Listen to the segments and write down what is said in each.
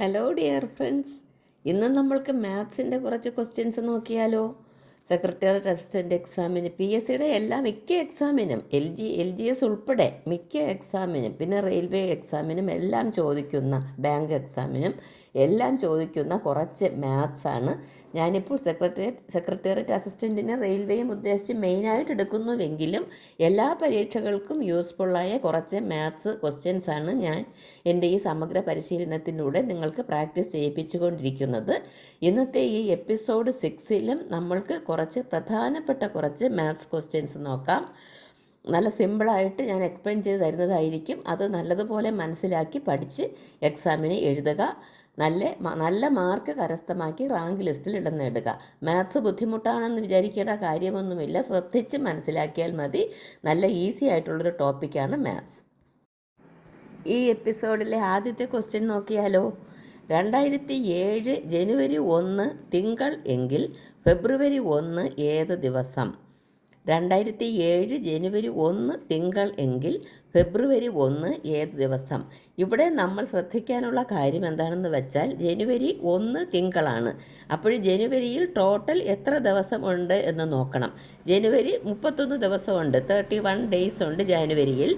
Hello dear friends, ഇന്ന് നമ്മൾക്ക് മാത്സിൻ്റെ കുറച്ച് ക്വസ്റ്റ്യൻസ് നോക്കിയാലോ. സെക്രട്ടേറിയറ്റ് അസിസ്റ്റൻ്റ് എക്സാമിന്, PSCയുടെ എല്ലാ മിക്ക എക്സാമിനും, LGS ഉൾപ്പെടെ മിക്ക എക്സാമിനും, പിന്നെ റെയിൽവേ എക്സാമിനും എല്ലാം ചോദിക്കുന്ന, ബാങ്ക് എക്സാമിനും എല്ലാം ചോദിക്കുന്ന കുറച്ച് മാത്സാണ് ഞാനിപ്പോൾ സെക്രട്ടേറിയറ്റ് അസിസ്റ്റൻറ്റിന് റെയിൽവേയും ഉദ്ദേശിച്ച് മെയിനായിട്ട് എടുക്കുന്നുവെങ്കിലും എല്ലാ പരീക്ഷകൾക്കും യൂസ്ഫുള്ളായ കുറച്ച് മാത്സ് ക്വസ്റ്റ്യൻസാണ് ഞാൻ എൻ്റെ ഈ സമഗ്ര പരിശീലനത്തിലൂടെ നിങ്ങൾക്ക് പ്രാക്ടീസ് ചെയ്യിപ്പിച്ചുകൊണ്ടിരിക്കുന്നത്. ഇന്നത്തെ ഈ എപ്പിസോഡ് 6ലും നമ്മൾക്ക് കുറച്ച് പ്രധാനപ്പെട്ട കുറച്ച് മാത്സ് ക്വസ്റ്റ്യൻസ് നോക്കാം. നല്ല സിമ്പിളായിട്ട് ഞാൻ എക്സ്പ്ലെയിൻ ചെയ്ത് തരുന്നതായിരിക്കും. അത് നല്ലതുപോലെ മനസ്സിലാക്കി പഠിച്ച് എക്സാമിന് എഴുതുക. നല്ല മാർക്ക് കരസ്ഥമാക്കി റാങ്ക് ലിസ്റ്റിൽ ഇടം നേടുക. മാത്സ് ബുദ്ധിമുട്ടാണെന്ന് വിചാരിക്കേണ്ട കാര്യമൊന്നുമില്ല. ശ്രദ്ധിച്ച് മനസ്സിലാക്കിയാൽ മതി. നല്ല ഈസി ആയിട്ടുള്ളൊരു ടോപ്പിക്കാണ് മാത്സ്. ഈ എപ്പിസോഡിലെ ആദ്യത്തെ ക്വസ്റ്റ്യൻ നോക്കിയാലോ. 2007 ജനുവരി 1 തിങ്കൾ എങ്കിൽ ഫെബ്രുവരി 1 ഏത് ദിവസം? 2007 ജനുവരി 1 തിങ്കൾ എങ്കിൽ ഫെബ്രുവരി 1 ഏത് ദിവസം? ഇവിടെ നമ്മൾ ശ്രദ്ധിക്കാനുള്ള കാര്യം എന്താണെന്ന് വെച്ചാൽ ജനുവരി 1 തിങ്കളാണ്. അപ്പോൾ ജനുവരിയിൽ ടോട്ടൽ എത്ര ദിവസം ഉണ്ട് എന്ന് നോക്കണം. ജനുവരി 31 ദിവസമുണ്ട്, 31 ഡേയ്സ് ഉണ്ട് ജനുവരിയിൽ.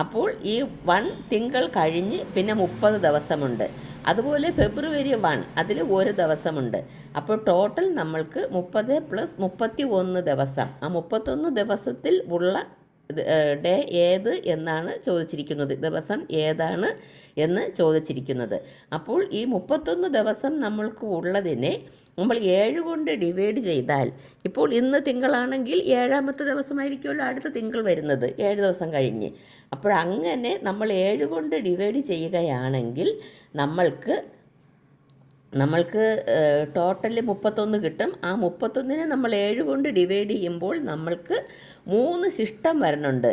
അപ്പോൾ ഈ 1 തിങ്കൾ കഴിഞ്ഞ് പിന്നെ 30 ദിവസമുണ്ട്. അതുപോലെ ഫെബ്രുവരി 1 അതിൽ ഒരു ദിവസമുണ്ട്. അപ്പോൾ ടോട്ടൽ നമ്മൾക്ക് 30 + 31 ദിവസം. ആ 31 ദിവസത്തിൽ ഉള്ള ഡേ ഏത് എന്നാണ് ചോദിച്ചിരിക്കുന്നത്. ദിവസം ഏതാണ് എന്ന് ചോദിച്ചിരിക്കുന്നത്. അപ്പോൾ ഈ 31 ദിവസം നമ്മൾക്ക് ഉള്ളതിനെ നമ്മൾ 7 കൊണ്ട് ഡിവൈഡ് ചെയ്താൽ, ഇപ്പോൾ ഇന്ന് തിങ്കളാണെങ്കിൽ 7ാമത്തെ ദിവസമായിരിക്കുമല്ലോ അടുത്ത തിങ്കൾ വരുന്നത് 7 ദിവസം കഴിഞ്ഞ്. അപ്പോൾ അങ്ങനെ നമ്മൾ 7 കൊണ്ട് ഡിവൈഡ് ചെയ്യുകയാണെങ്കിൽ നമ്മൾക്ക് ടോട്ടൽ 31 കിട്ടും. ആ 31നെ നമ്മൾ 7 കൊണ്ട് ഡിവൈഡ് ചെയ്യുമ്പോൾ നമ്മൾക്ക് 3 ശിഷ്ടം വരണുണ്ട്.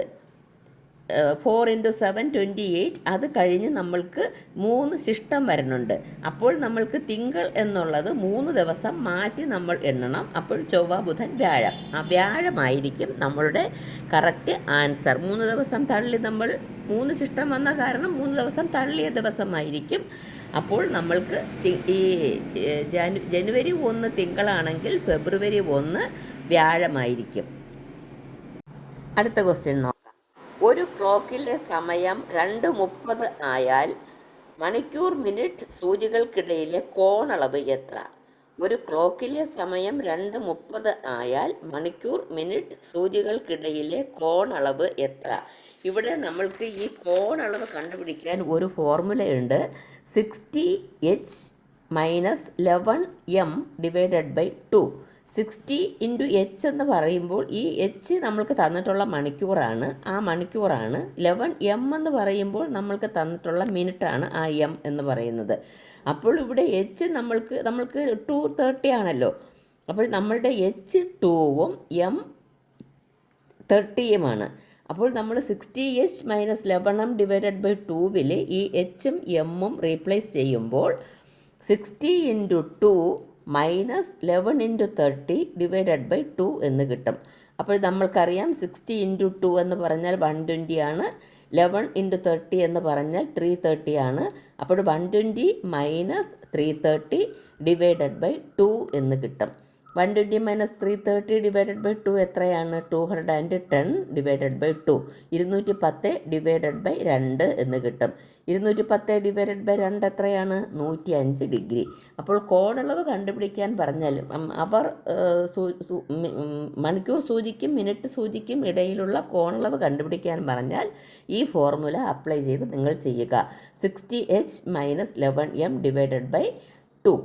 4 × 7 28. അത് കഴിഞ്ഞ് നമ്മൾക്ക് 3 ശിഷ്ടം വരുന്നുണ്ട്. അപ്പോൾ നമ്മൾക്ക് തിങ്കൾ എന്നുള്ളത് 3 ദിവസം മാറ്റി നമ്മൾ എണ്ണണം. അപ്പോൾ ചൊവ്വ, ബുധൻ, വ്യാഴം. ആ വ്യാഴമായിരിക്കും നമ്മളുടെ കറക്റ്റ് ആൻസർ. 3 ദിവസം തള്ളി നമ്മൾ 3 ശിഷ്ടം വന്ന കാരണം 3 ദിവസം തള്ളിയ ദിവസമായിരിക്കും. അപ്പോൾ നമ്മൾക്ക് ഈ ജനുവരി 1 തിങ്കളാണെങ്കിൽ ഫെബ്രുവരി 1 വ്യാഴമായിരിക്കും. അടുത്ത ക്വസ്റ്റ്യൻ നോക്കാം. ഒരു ക്ലോക്കിലെ സമയം 2:30 ആയാൽ മണിക്കൂർ, മിനിറ്റ് സൂചികൾക്കിടയിലെ കോണളവ് എത്ര? ഒരു ക്ലോക്കിലെ സമയം 2:30 ആയാൽ മണിക്കൂർ, മിനിറ്റ് സൂചികൾക്കിടയിലെ കോണളവ് എത്ര? ഇവിടെ നമ്മൾക്ക് ഈ കോണളവ് കണ്ടുപിടിക്കാൻ ഒരു ഫോർമുലയുണ്ട്. 60h - 11m / 2. 60 × h എന്ന് പറയുമ്പോൾ ഈ h നമ്മൾക്ക് തന്നിട്ടുള്ള മണിക്കൂറാണ്, ആ മണിക്കൂറാണ്. 11m എന്ന് പറയുമ്പോൾ നമ്മൾക്ക് തന്നിട്ടുള്ള മിനിറ്റാണ്, ആ m എന്ന് പറയുന്നത്. അപ്പോൾ ഇവിടെ h നമ്മൾക്ക് 230 ആണല്ലോ. അപ്പോൾ നമ്മളുടെ h 2ഉം m 30യുമാണ്. അപ്പോൾ നമ്മൾ 60h - 11m / 2വിൽ ഈ hഉം mഉം റീപ്ലേസ് ചെയ്യുമ്പോൾ 60 × 2 - 11 × 30 / 2 എന്ന് കിട്ടും. അപ്പോൾ നമ്മൾക്കറിയാം 60 × 2 എന്ന് പറഞ്ഞാൽ 120 ആണ്. 11 × 30 എന്ന് പറഞ്ഞാൽ 330 ആണ്. അപ്പോൾ 120 - 330 / 2 എന്ന് കിട്ടും. 120 - 330 / 2 എത്രയാണ്? 210 / 2. 210 / 2 എന്ന് കിട്ടും. 210 / 2 എത്രയാണ്? 105 ഡിഗ്രി. അപ്പോൾ കോണളവ് കണ്ടുപിടിക്കാൻ പറഞ്ഞാൽ അവർ മണിക്കൂർ സൂചിക്കും മിനിറ്റ് സൂചിക്കും ഇടയിലുള്ള കോണളവ് കണ്ടുപിടിക്കാൻ പറഞ്ഞാൽ ഈ ഫോർമുല അപ്ലൈ ചെയ്ത് നിങ്ങൾ ചെയ്യുക. 60h - 11m / 2.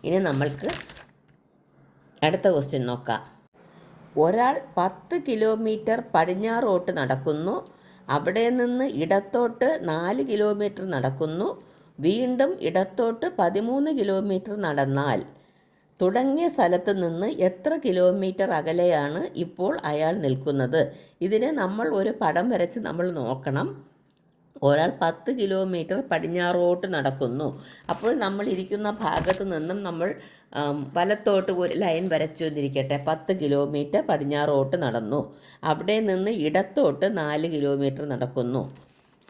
ഇനി നമ്മൾക്ക് അടുത്ത ക്വസ്റ്റ്യൻ നോക്കാം. ഒരാൾ 10 കിലോമീറ്റർ പടിഞ്ഞാറോട്ട് നടക്കുന്നു. അവിടെ നിന്ന് ഇടത്തോട്ട് 4 കിലോമീറ്റർ നടക്കുന്നു. വീണ്ടും ഇടത്തോട്ട് 13 കിലോമീറ്റർ നടന്നാൽ തുടങ്ങിയ സ്ഥലത്ത് നിന്ന് എത്ര കിലോമീറ്റർ അകലെയാണ് ഇപ്പോൾ അയാൾ നിൽക്കുന്നത്? ഇതിനെ നമ്മൾ ഒരു പടം വരച്ച് നമ്മൾ നോക്കണം. ഒരാൾ 10 കിലോമീറ്റർ പടിഞ്ഞാറോട്ട് നടക്കുന്നു. അപ്പോൾ നമ്മൾ ഇരിക്കുന്ന ഭാഗത്ത് നിന്നും നമ്മൾ വലത്തോട്ട് ഒരു ലൈൻ വരച്ചു എന്നിരിക്കട്ടെ. 10 കിലോമീറ്റർ പടിഞ്ഞാറോട്ട് നടന്നു. അവിടെ നിന്ന് ഇടത്തോട്ട് 4 കിലോമീറ്റർ നടക്കുന്നു.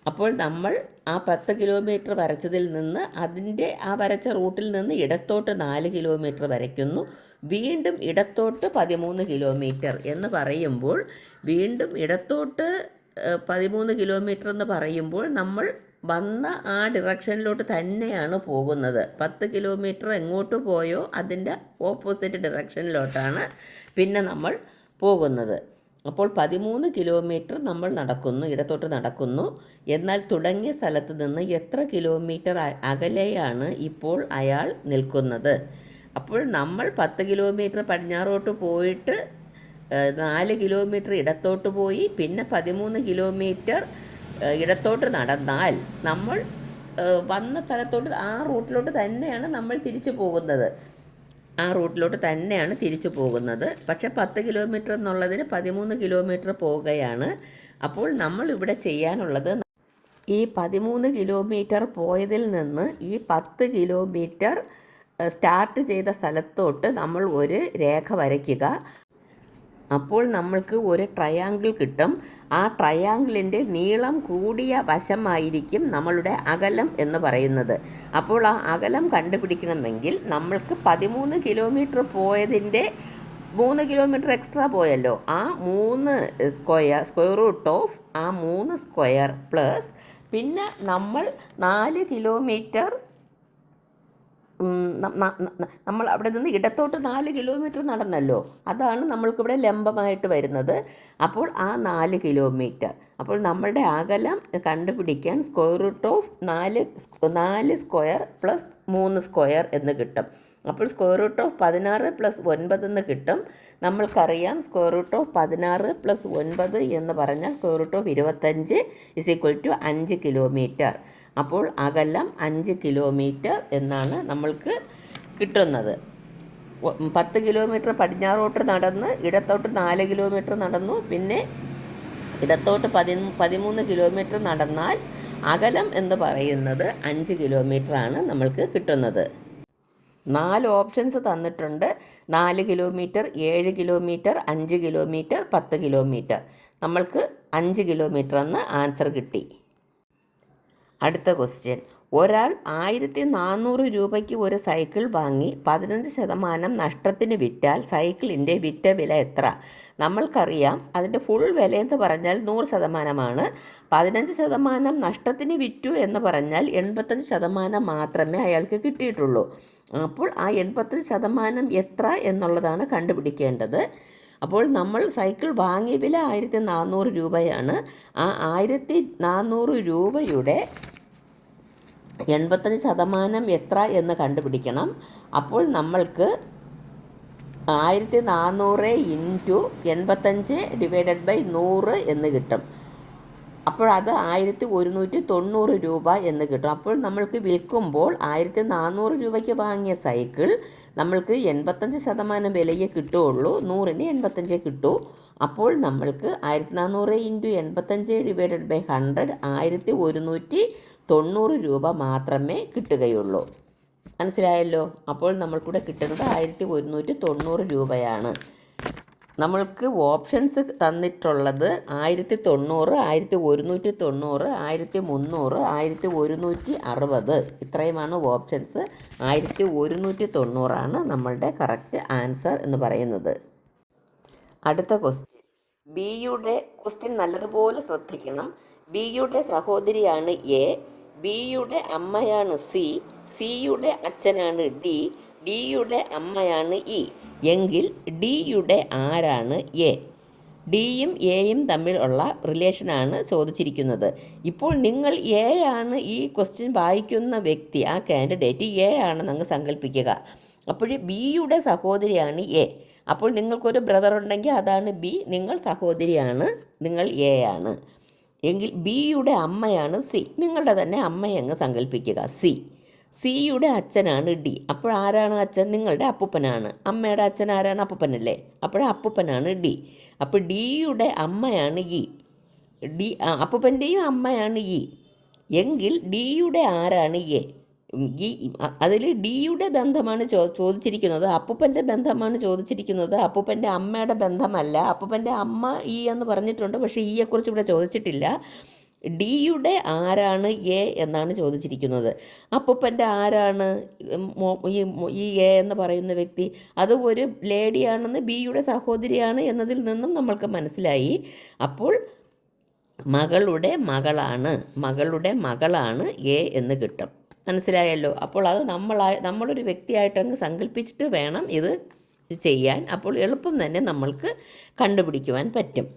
അപ്പോൾ നമ്മൾ ആ 10 കിലോമീറ്റർ വരച്ചതിൽ നിന്ന് ആ വരച്ച റൂട്ടിൽ നിന്ന് ഇടത്തോട്ട് 4 കിലോമീറ്റർ വരയ്ക്കുന്നു. വീണ്ടും ഇടത്തോട്ട് 13 കിലോമീറ്റർ എന്ന് പറയുമ്പോൾ വീണ്ടും ഇടത്തോട്ട് 13 കിലോമീറ്റർ എന്ന് പറയുമ്പോൾ നമ്മൾ വന്ന ആ ഡിറക്ഷനിലോട്ട് തന്നെയാണ് പോകുന്നത്. 10 കിലോമീറ്റർ എങ്ങോട്ട് പോയോ അതിൻ്റെ ഓപ്പോസിറ്റ് ഡിറക്ഷനിലോട്ടാണ് പിന്നെ നമ്മൾ പോകുന്നത്. അപ്പോൾ 13 കിലോമീറ്റർ നമ്മൾ നടക്കുന്നു, ഇടത്തോട്ട് നടക്കുന്നു. എന്നാൽ തുടങ്ങിയ സ്ഥലത്ത് നിന്ന് എത്ര കിലോമീറ്റർ അകലെയാണ് ഇപ്പോൾ അയാൾ നിൽക്കുന്നത്? അപ്പോൾ നമ്മൾ 10 കിലോമീറ്റർ പടിഞ്ഞാറോട്ട് പോയിട്ട് 4 കിലോമീറ്റർ ഇടത്തോട്ട് പോയി, പിന്നെ 13 കിലോമീറ്റർ ഇടത്തോട്ട് നടന്നാൽ നമ്മൾ വന്ന സ്ഥലത്തോട്ട് ആ റൂട്ടിലോട്ട് തന്നെയാണ് നമ്മൾ തിരിച്ചു പോകുന്നത്. പക്ഷേ 10 കിലോമീറ്റർ എന്നുള്ളതിന് 13 കിലോമീറ്റർ പോവുകയാണ്. അപ്പോൾ നമ്മൾ ഇവിടെ ചെയ്യാനുള്ളത് ഈ 13 കിലോമീറ്റർ പോയതിൽ നിന്ന് ഈ 10 കിലോമീറ്റർ സ്റ്റാർട്ട് ചെയ്ത സ്ഥലത്തോട്ട് നമ്മൾ ഒരു രേഖ വരയ്ക്കുക. അപ്പോൾ നമ്മൾക്ക് ഒരു ട്രയാങ്കിൾ കിട്ടും. ആ ട്രയാങ്കിളിൻ്റെ നീളം കൂടിയ വശമായിരിക്കും നമ്മളുടെ അകലം എന്ന് പറയുന്നത്. അപ്പോൾ ആ അകലം കണ്ടുപിടിക്കണമെങ്കിൽ നമ്മൾക്ക് 13 കിലോമീറ്റർ പോയതിൻ്റെ 3 കിലോമീറ്റർ എക്സ്ട്രാ പോയല്ലോ, ആ 3 സ്ക്വയർ റൂട്ട് ഓഫ് ആ 3 സ്ക്വയർ പ്ലസ് പിന്നെ നമ്മൾ 4 കിലോമീറ്റർ നമ്മൾ അവിടെ നിന്ന് ഇടത്തോട്ട് 4 കിലോമീറ്റർ നടന്നല്ലോ, അതാണ് നമ്മൾക്കിവിടെ ലംബമായിട്ട് വരുന്നത്. അപ്പോൾ ആ 4 കിലോമീറ്റർ, അപ്പോൾ നമ്മളുടെ അകലം കണ്ടുപിടിക്കാൻ square root of 4 square plus 3 square എന്ന് കിട്ടും. അപ്പോൾ സ്ക്വയർ റൂട്ട് ഓഫ് 16 പ്ലസ് 9 എന്ന് കിട്ടും. നമ്മൾക്കറിയാം സ്ക്വയർ റൂട്ട് ഓഫ് 16 പ്ലസ് 9 എന്ന് പറഞ്ഞാൽ സ്ക്വയർ റൂട്ട് ഓഫ് 25 = 5 കിലോമീറ്റർ. അപ്പോൾ അകലം 5 കിലോമീറ്റർ എന്നാണ് നമ്മൾക്ക് കിട്ടുന്നത്. 10 കിലോമീറ്റർ പടിഞ്ഞാറോട്ട് നടന്ന് ഇടത്തോട്ട് 4 കിലോമീറ്റർ നടന്നു, പിന്നെ ഇടത്തോട്ട് 13 കിലോമീറ്റർ നടന്നാൽ അകലം എന്ന് പറയുന്നത് 5 കിലോമീറ്ററാണ് നമ്മൾക്ക് കിട്ടുന്നത്. 4 ഓപ്ഷൻസ് തന്നിട്ടുണ്ട്. 4 കിലോമീറ്റർ, 7 കിലോമീറ്റർ, 5 കിലോമീറ്റർ, 10 കിലോമീറ്റർ. നമ്മൾക്ക് 5 കിലോമീറ്റർ എന്ന് ആൻസർ കിട്ടി. അടുത്ത ക്വസ്റ്റ്യൻ. ഒരാൾ 1400 രൂപയ്ക്ക് ഒരു സൈക്കിൾ വാങ്ങി 15% നഷ്ടത്തിന് വിറ്റാൽ സൈക്കിളിൻ്റെ വിറ്റ വില എത്ര? നമ്മൾക്കറിയാം അതിൻ്റെ ഫുൾ വിലയെന്ന് പറഞ്ഞാൽ 100%. 15% നഷ്ടത്തിന് വിറ്റു എന്ന് പറഞ്ഞാൽ 85% മാത്രമേ അയാൾക്ക് കിട്ടിയിട്ടുള്ളൂ. അപ്പോൾ ആ 85% എത്ര എന്നുള്ളതാണ് കണ്ടുപിടിക്കേണ്ടത്. അപ്പോൾ നമ്മൾ സൈക്കിൾ വാങ്ങിയ വില 1400 രൂപയാണ്. ആ 1400 രൂപയുടെ 85% എത്ര എന്ന് കണ്ടുപിടിക്കണം. അപ്പോൾ നമ്മൾക്ക് 1400 ഇൻറ്റു 85 ഡിവൈഡഡ് ബൈ 100 എന്ന് കിട്ടും. അപ്പോൾ അത് 1190 രൂപ എന്ന് കിട്ടും. അപ്പോൾ നമ്മൾക്ക് വിൽക്കുമ്പോൾ 1400 രൂപയ്ക്ക് വാങ്ങിയ സൈക്കിൾ നമ്മൾക്ക് 85% വിലയെ കിട്ടുകയുള്ളൂ, 100-ന് 85 കിട്ടൂ. അപ്പോൾ നമ്മൾക്ക് 1400 ഇൻറ്റു 85 ഡിവൈഡഡ് ബൈ 100 1190 രൂപ മാത്രമേ കിട്ടുകയുള്ളൂ. മനസ്സിലായല്ലോ? അപ്പോൾ നമ്മൾക്കൂടെ കിട്ടുന്നത് 1190 രൂപയാണ്. നമ്മൾക്ക് ഓപ്ഷൻസ് തന്നിട്ടുള്ളത് 1090, 1190, 1300, 1160. ഇത്രയുമാണ് ഓപ്ഷൻസ്. 1190 നമ്മളുടെ കറക്റ്റ് ആൻസർ എന്ന് പറയുന്നത്. അടുത്ത ക്വസ്റ്റ്യൻ. ബിയുടെ ക്വസ്റ്റ്യൻ നല്ലതുപോലെ ശ്രദ്ധിക്കണം. ബിയുടെ സഹോദരിയാണ് എ, ബിയുടെ അമ്മയാണ് സി, സിയുടെ അച്ഛനാണ് ഡി, ഡിയുടെ അമ്മയാണ് ഇ. എങ്കിൽ ഡിയുടെ ആരാണ് എ? ഡിയും എയും തമ്മിലുള്ള റിലേഷനാണ് ചോദിച്ചിരിക്കുന്നത്. ഇപ്പോൾ നിങ്ങൾ എ ആണ് ഈ ക്വസ്റ്റ്യൻ വായിക്കുന്ന വ്യക്തി, ആ കാൻഡിഡേറ്റ് എ ആണെന്ന് അങ്ങ് സങ്കല്പിക്കുക. അപ്പോൾ ബിയുടെ സഹോദരിയാണ് എ. അപ്പോൾ നിങ്ങൾക്കൊരു ബ്രദർ ഉണ്ടെങ്കിൽ അതാണ് ബി, നിങ്ങൾ സഹോദരിയാണ്, നിങ്ങൾ എ ആണ്. എങ്കിൽ ബിയുടെ അമ്മയാണ് സി, നിങ്ങളുടെ തന്നെ അമ്മയെ അങ്ങ് സങ്കല്പിക്കുക സി. സിയുടെ അച്ഛനാണ് ഡി. അപ്പോൾ ആരാണ് അച്ഛൻ? നിങ്ങളുടെ അപ്പൂപ്പനാണ്. അമ്മയുടെ അച്ഛൻ ആരാണ്? അപ്പൂപ്പനല്ലേ. അപ്പോൾ അപ്പൂപ്പനാണ് ഡി. അപ്പോൾ ഡിയുടെ അമ്മയാണ് ഇ. അപ്പൂപ്പൻ്റെയും അമ്മയാണ് ഇ. എങ്കിൽ ഡിയുടെ ആരാണ് എ? അതിൽ ഡിയുടെ ബന്ധമാണ് ചോദിച്ചിരിക്കുന്നത്, അപ്പൂപ്പൻ്റെ ബന്ധമാണ് ചോദിച്ചിരിക്കുന്നത്, അപ്പൂപ്പൻ്റെ അമ്മയുടെ ബന്ധമല്ല. അപ്പൂപ്പൻ്റെ അമ്മ ഇ എന്ന് പറഞ്ഞിട്ടുണ്ട്, പക്ഷേ ഈയെക്കുറിച്ച് ഇവിടെ ചോദിച്ചിട്ടില്ല. ഡിയുടെ ആരാണ് എ എന്നാണ് ചോദിച്ചിരിക്കുന്നത്. അപ്പൂപ്പൻ്റെ ആരാണ് ഈ എ എന്ന് പറയുന്ന വ്യക്തി? അത് ഒരു ലേഡിയാണെന്ന്, ബിയുടെ സഹോദരിയാണ് എന്നതിൽ നിന്നും നമ്മൾക്ക് മനസ്സിലായി. അപ്പോൾ മകളുടെ മകളാണ് എ എന്ന് കിട്ടും. മനസ്സിലായല്ലോ? അപ്പോൾ അത് നമ്മളൊരു വ്യക്തിയായിട്ടങ്ങ് സങ്കല്പിച്ചിട്ട് വേണം ഇത് ചെയ്യാൻ. അപ്പോൾ എളുപ്പം തന്നെ നമ്മൾക്ക് കണ്ടുപിടിക്കുവാൻ പറ്റും.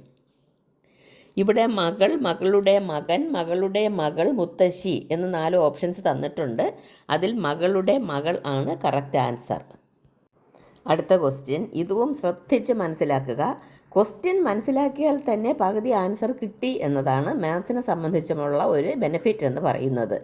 ഇവിടെ മകൾ, മകളുടെ മകൻ, മകളുടെ മകൾ, മുത്തശ്ശി എന്ന് 4 ഓപ്ഷൻസ് തന്നിട്ടുണ്ട്. അതിൽ മകളുടെ മകൾ ആണ് കറക്റ്റ് ആൻസർ. അടുത്ത ക്വസ്റ്റ്യൻ, ഇതും ശ്രദ്ധിച്ച് മനസ്സിലാക്കുക. ക്വസ്റ്റ്യൻ മനസ്സിലാക്കിയാൽ തന്നെ പകുതി ആൻസർ കിട്ടി എന്നതാണ് മാത്സിനെ സംബന്ധിച്ചുള്ള ഒരു ബെനിഫിറ്റ് എന്ന് പറയുന്നത്.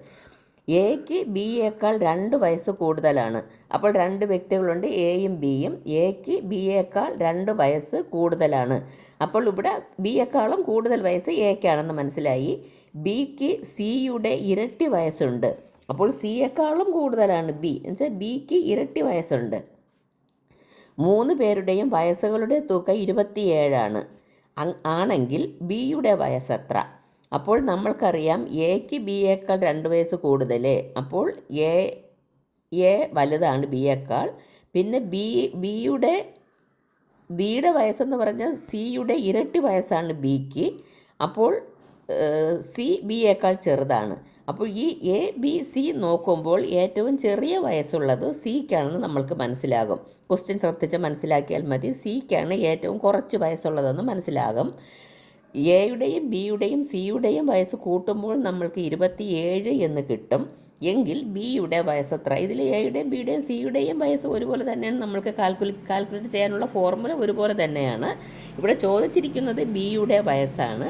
എക്ക് ബിയേക്കാൾ 2 വയസ്സ് കൂടുതലാണ്. അപ്പോൾ 2 വ്യക്തികളുണ്ട്, എയും ബിയും. എക്ക് ബിയേക്കാൾ 2 വയസ്സ് കൂടുതലാണ്. അപ്പോൾ ഇവിടെ ബിയേക്കാളും കൂടുതൽ വയസ്സ് എക്കാണെന്ന് മനസ്സിലായി. ബിക്ക് സിയുടെ ഇരട്ടി വയസ്സുണ്ട്. അപ്പോൾ സിയേക്കാളും കൂടുതലാണ് ബി, എന്നുവെച്ചാൽ ബിക്ക് ഇരട്ടി വയസ്സുണ്ട്. 3 പേരുടെയും വയസ്സുകളുടെ തുക 27 ആണെങ്കിൽ ബിയുടെ വയസ്സ് എത്ര? അപ്പോൾ നമ്മൾക്കറിയാം എക്ക് ബിയേക്കാൾ 2 വയസ്സ് കൂടുതൽ. അപ്പോൾ എ വലുതാണ് ബിയേക്കാൾ. പിന്നെ ബിയുടെ വയസ്സെന്ന് പറഞ്ഞാൽ സിയുടെ ഇരട്ടി വയസ്സാണ് ബിക്ക്. അപ്പോൾ സി ബിയേക്കാൾ ചെറുതാണ്. അപ്പോൾ ഈ എ ബി സി നോക്കുമ്പോൾ ഏറ്റവും ചെറിയ വയസ്സുള്ളത് സിക്കാണെന്ന് നമ്മൾക്ക് മനസ്സിലാകും. ക്വസ്റ്റ്യൻ ശ്രദ്ധിച്ച് മനസ്സിലാക്കിയാൽ മതി. സിക്കാണ് ഏറ്റവും കുറച്ച് വയസ്സുള്ളതെന്ന് മനസ്സിലാകും. എയുടെയും ബിയുടെയും സിയുടെയും വയസ്സ് കൂട്ടുമ്പോൾ നമ്മൾക്ക് 27 എന്ന് കിട്ടും. എങ്കിൽ ബിയുടെ വയസ്സ് എത്ര? ഇതിൽ എയുടെയും ബിയുടെയും സിയുടെയും വയസ്സ് ഒരുപോലെ തന്നെയാണ്. നമ്മൾക്ക് കാൽക്കുലേറ്റ് ചെയ്യാനുള്ള ഫോർമുല ഒരുപോലെ തന്നെയാണ്. ഇവിടെ ചോദിച്ചിരിക്കുന്നത് ബിയുടെ വയസ്സാണ്.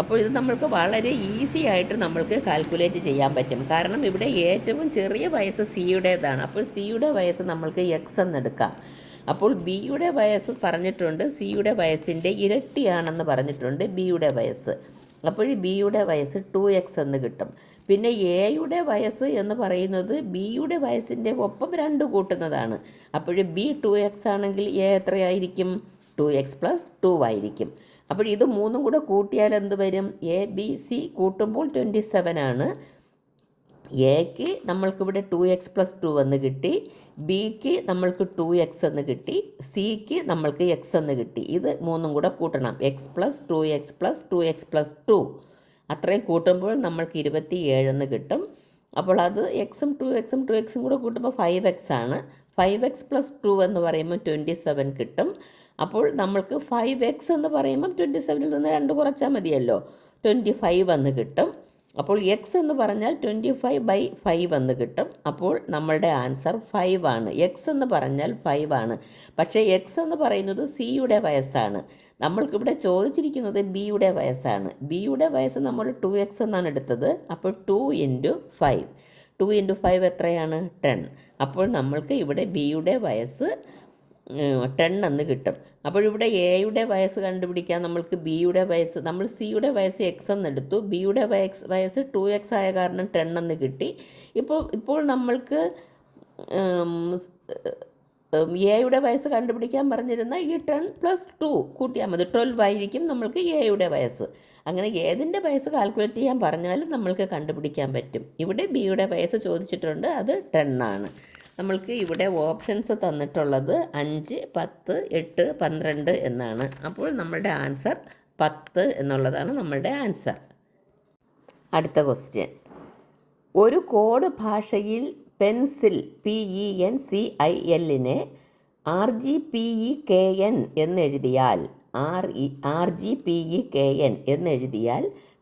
അപ്പോൾ ഇത് നമ്മൾക്ക് വളരെ ഈസി ആയിട്ട് നമ്മൾക്ക് കാൽക്കുലേറ്റ് ചെയ്യാൻ പറ്റും. കാരണം ഇവിടെ ഏറ്റവും ചെറിയ വയസ്സ് സിയുടേതാണ്. അപ്പോൾ സിയുടെ വയസ്സ് നമ്മൾക്ക് എക്സ് എന്നെടുക്കാം. അപ്പോൾ ബിയുടെ വയസ്സ് പറഞ്ഞിട്ടുണ്ട്, സിയുടെ വയസ്സിൻ്റെ ഇരട്ടിയാണെന്ന് പറഞ്ഞിട്ടുണ്ട് ബിയുടെ വയസ്സ്. അപ്പോൾ ബിയുടെ വയസ്സ് 2x എന്ന് കിട്ടും. പിന്നെ എയുടെ വയസ്സ് എന്ന് പറയുന്നത് ബിയുടെ വയസ്സിൻ്റെ ഒപ്പം 2 കൂട്ടുന്നതാണ്. അപ്പോൾ ബി 2x ആണെങ്കിൽ എ എത്രയായിരിക്കും? 2x + 2 ആയിരിക്കും. അപ്പോൾ ഇത് 3 കൂടെ കൂട്ടിയാൽ എന്ത് വരും? എ ബി സി കൂട്ടുമ്പോൾ 27 ആണ്. എക്ക് നമ്മൾക്കിവിടെ 2x + 2 എന്ന് കിട്ടി. ബിക്ക് നമ്മൾക്ക് 2x എന്ന് കിട്ടി. സിക്ക് നമ്മൾക്ക് x എന്ന് കിട്ടി. ഇത് 3 കൂടെ കൂട്ടണം. x + 2x + 2x + 2 അത്രയും കൂട്ടുമ്പോൾ നമ്മൾക്ക് 27 എന്ന് കിട്ടും. അപ്പോൾ അത് എക്സും 2xും 2xും കൂടെ കൂട്ടുമ്പോൾ 5x ആണ്. 5x + 2 എന്ന് പറയുമ്പോൾ 27 കിട്ടും. അപ്പോൾ നമ്മൾക്ക് 5x എന്ന് പറയുമ്പം 27ൽ നിന്ന് 2 കുറച്ചാൽ മതിയല്ലോ, 25 എന്ന് കിട്ടും. അപ്പോൾ എക്സ് എന്ന് പറഞ്ഞാൽ 25/5 എന്ന് കിട്ടും. അപ്പോൾ നമ്മളുടെ ആൻസർ 5 ആണ്. എക്സ് എന്ന് പറഞ്ഞാൽ 5 ആണ്. പക്ഷേ എക്സ് എന്ന് പറയുന്നത് സിയുടെ വയസ്സാണ്. നമ്മൾക്കിവിടെ ചോദിച്ചിരിക്കുന്നത് ബിയുടെ വയസ്സാണ്. ബിയുടെ വയസ്സ് നമ്മൾ 2x എന്നാണ് എടുത്തത്. അപ്പോൾ 2 × 5. 2 × 5 എത്രയാണ്? 10. അപ്പോൾ നമ്മൾക്ക് ഇവിടെ ബിയുടെ വയസ്സ് 10 എന്ന് കിട്ടും. അപ്പോഴിവിടെ എയുടെ വയസ്സ് കണ്ടുപിടിക്കാൻ നമ്മൾക്ക് ബിയുടെ വയസ്സ്, നമ്മൾ സിയുടെ വയസ്സ് എക്സ് എന്നെടുത്തു. ബിയുടെ വയസ്സ് 2x ആയ കാരണം 10 എന്ന് കിട്ടി. ഇപ്പോൾ നമ്മൾക്ക് എയുടെ വയസ്സ് കണ്ടുപിടിക്കാൻ പറഞ്ഞിരുന്ന ഈ 10 + 2 കൂട്ടിയാൽ മതി. 12 ആയിരിക്കും നമ്മൾക്ക് എയുടെ വയസ്സ്. അങ്ങനെ ഏതിൻ്റെ വയസ്സ് കാൽക്കുലേറ്റ് ചെയ്യാൻ പറഞ്ഞാലും നമ്മൾക്ക് കണ്ടുപിടിക്കാൻ പറ്റും. ഇവിടെ ബിയുടെ വയസ്സ് ചോദിച്ചിട്ടുണ്ട്, അത് 10 ആണ്. നമ്മൾക്ക് ഇവിടെ ഓപ്ഷൻസ് തന്നിട്ടുള്ളത് 5, 10, 8, 12 എന്നാണ്. അപ്പോൾ നമ്മളുടെ ആൻസർ 10 എന്നുള്ളതാണ് നമ്മളുടെ ആൻസർ. അടുത്ത ക്വസ്റ്റ്യൻ, ഒരു കോഡ് ഭാഷയിൽ പെൻസിൽ PENCILനെ RGPEKN എന്നെഴുതിയാൽ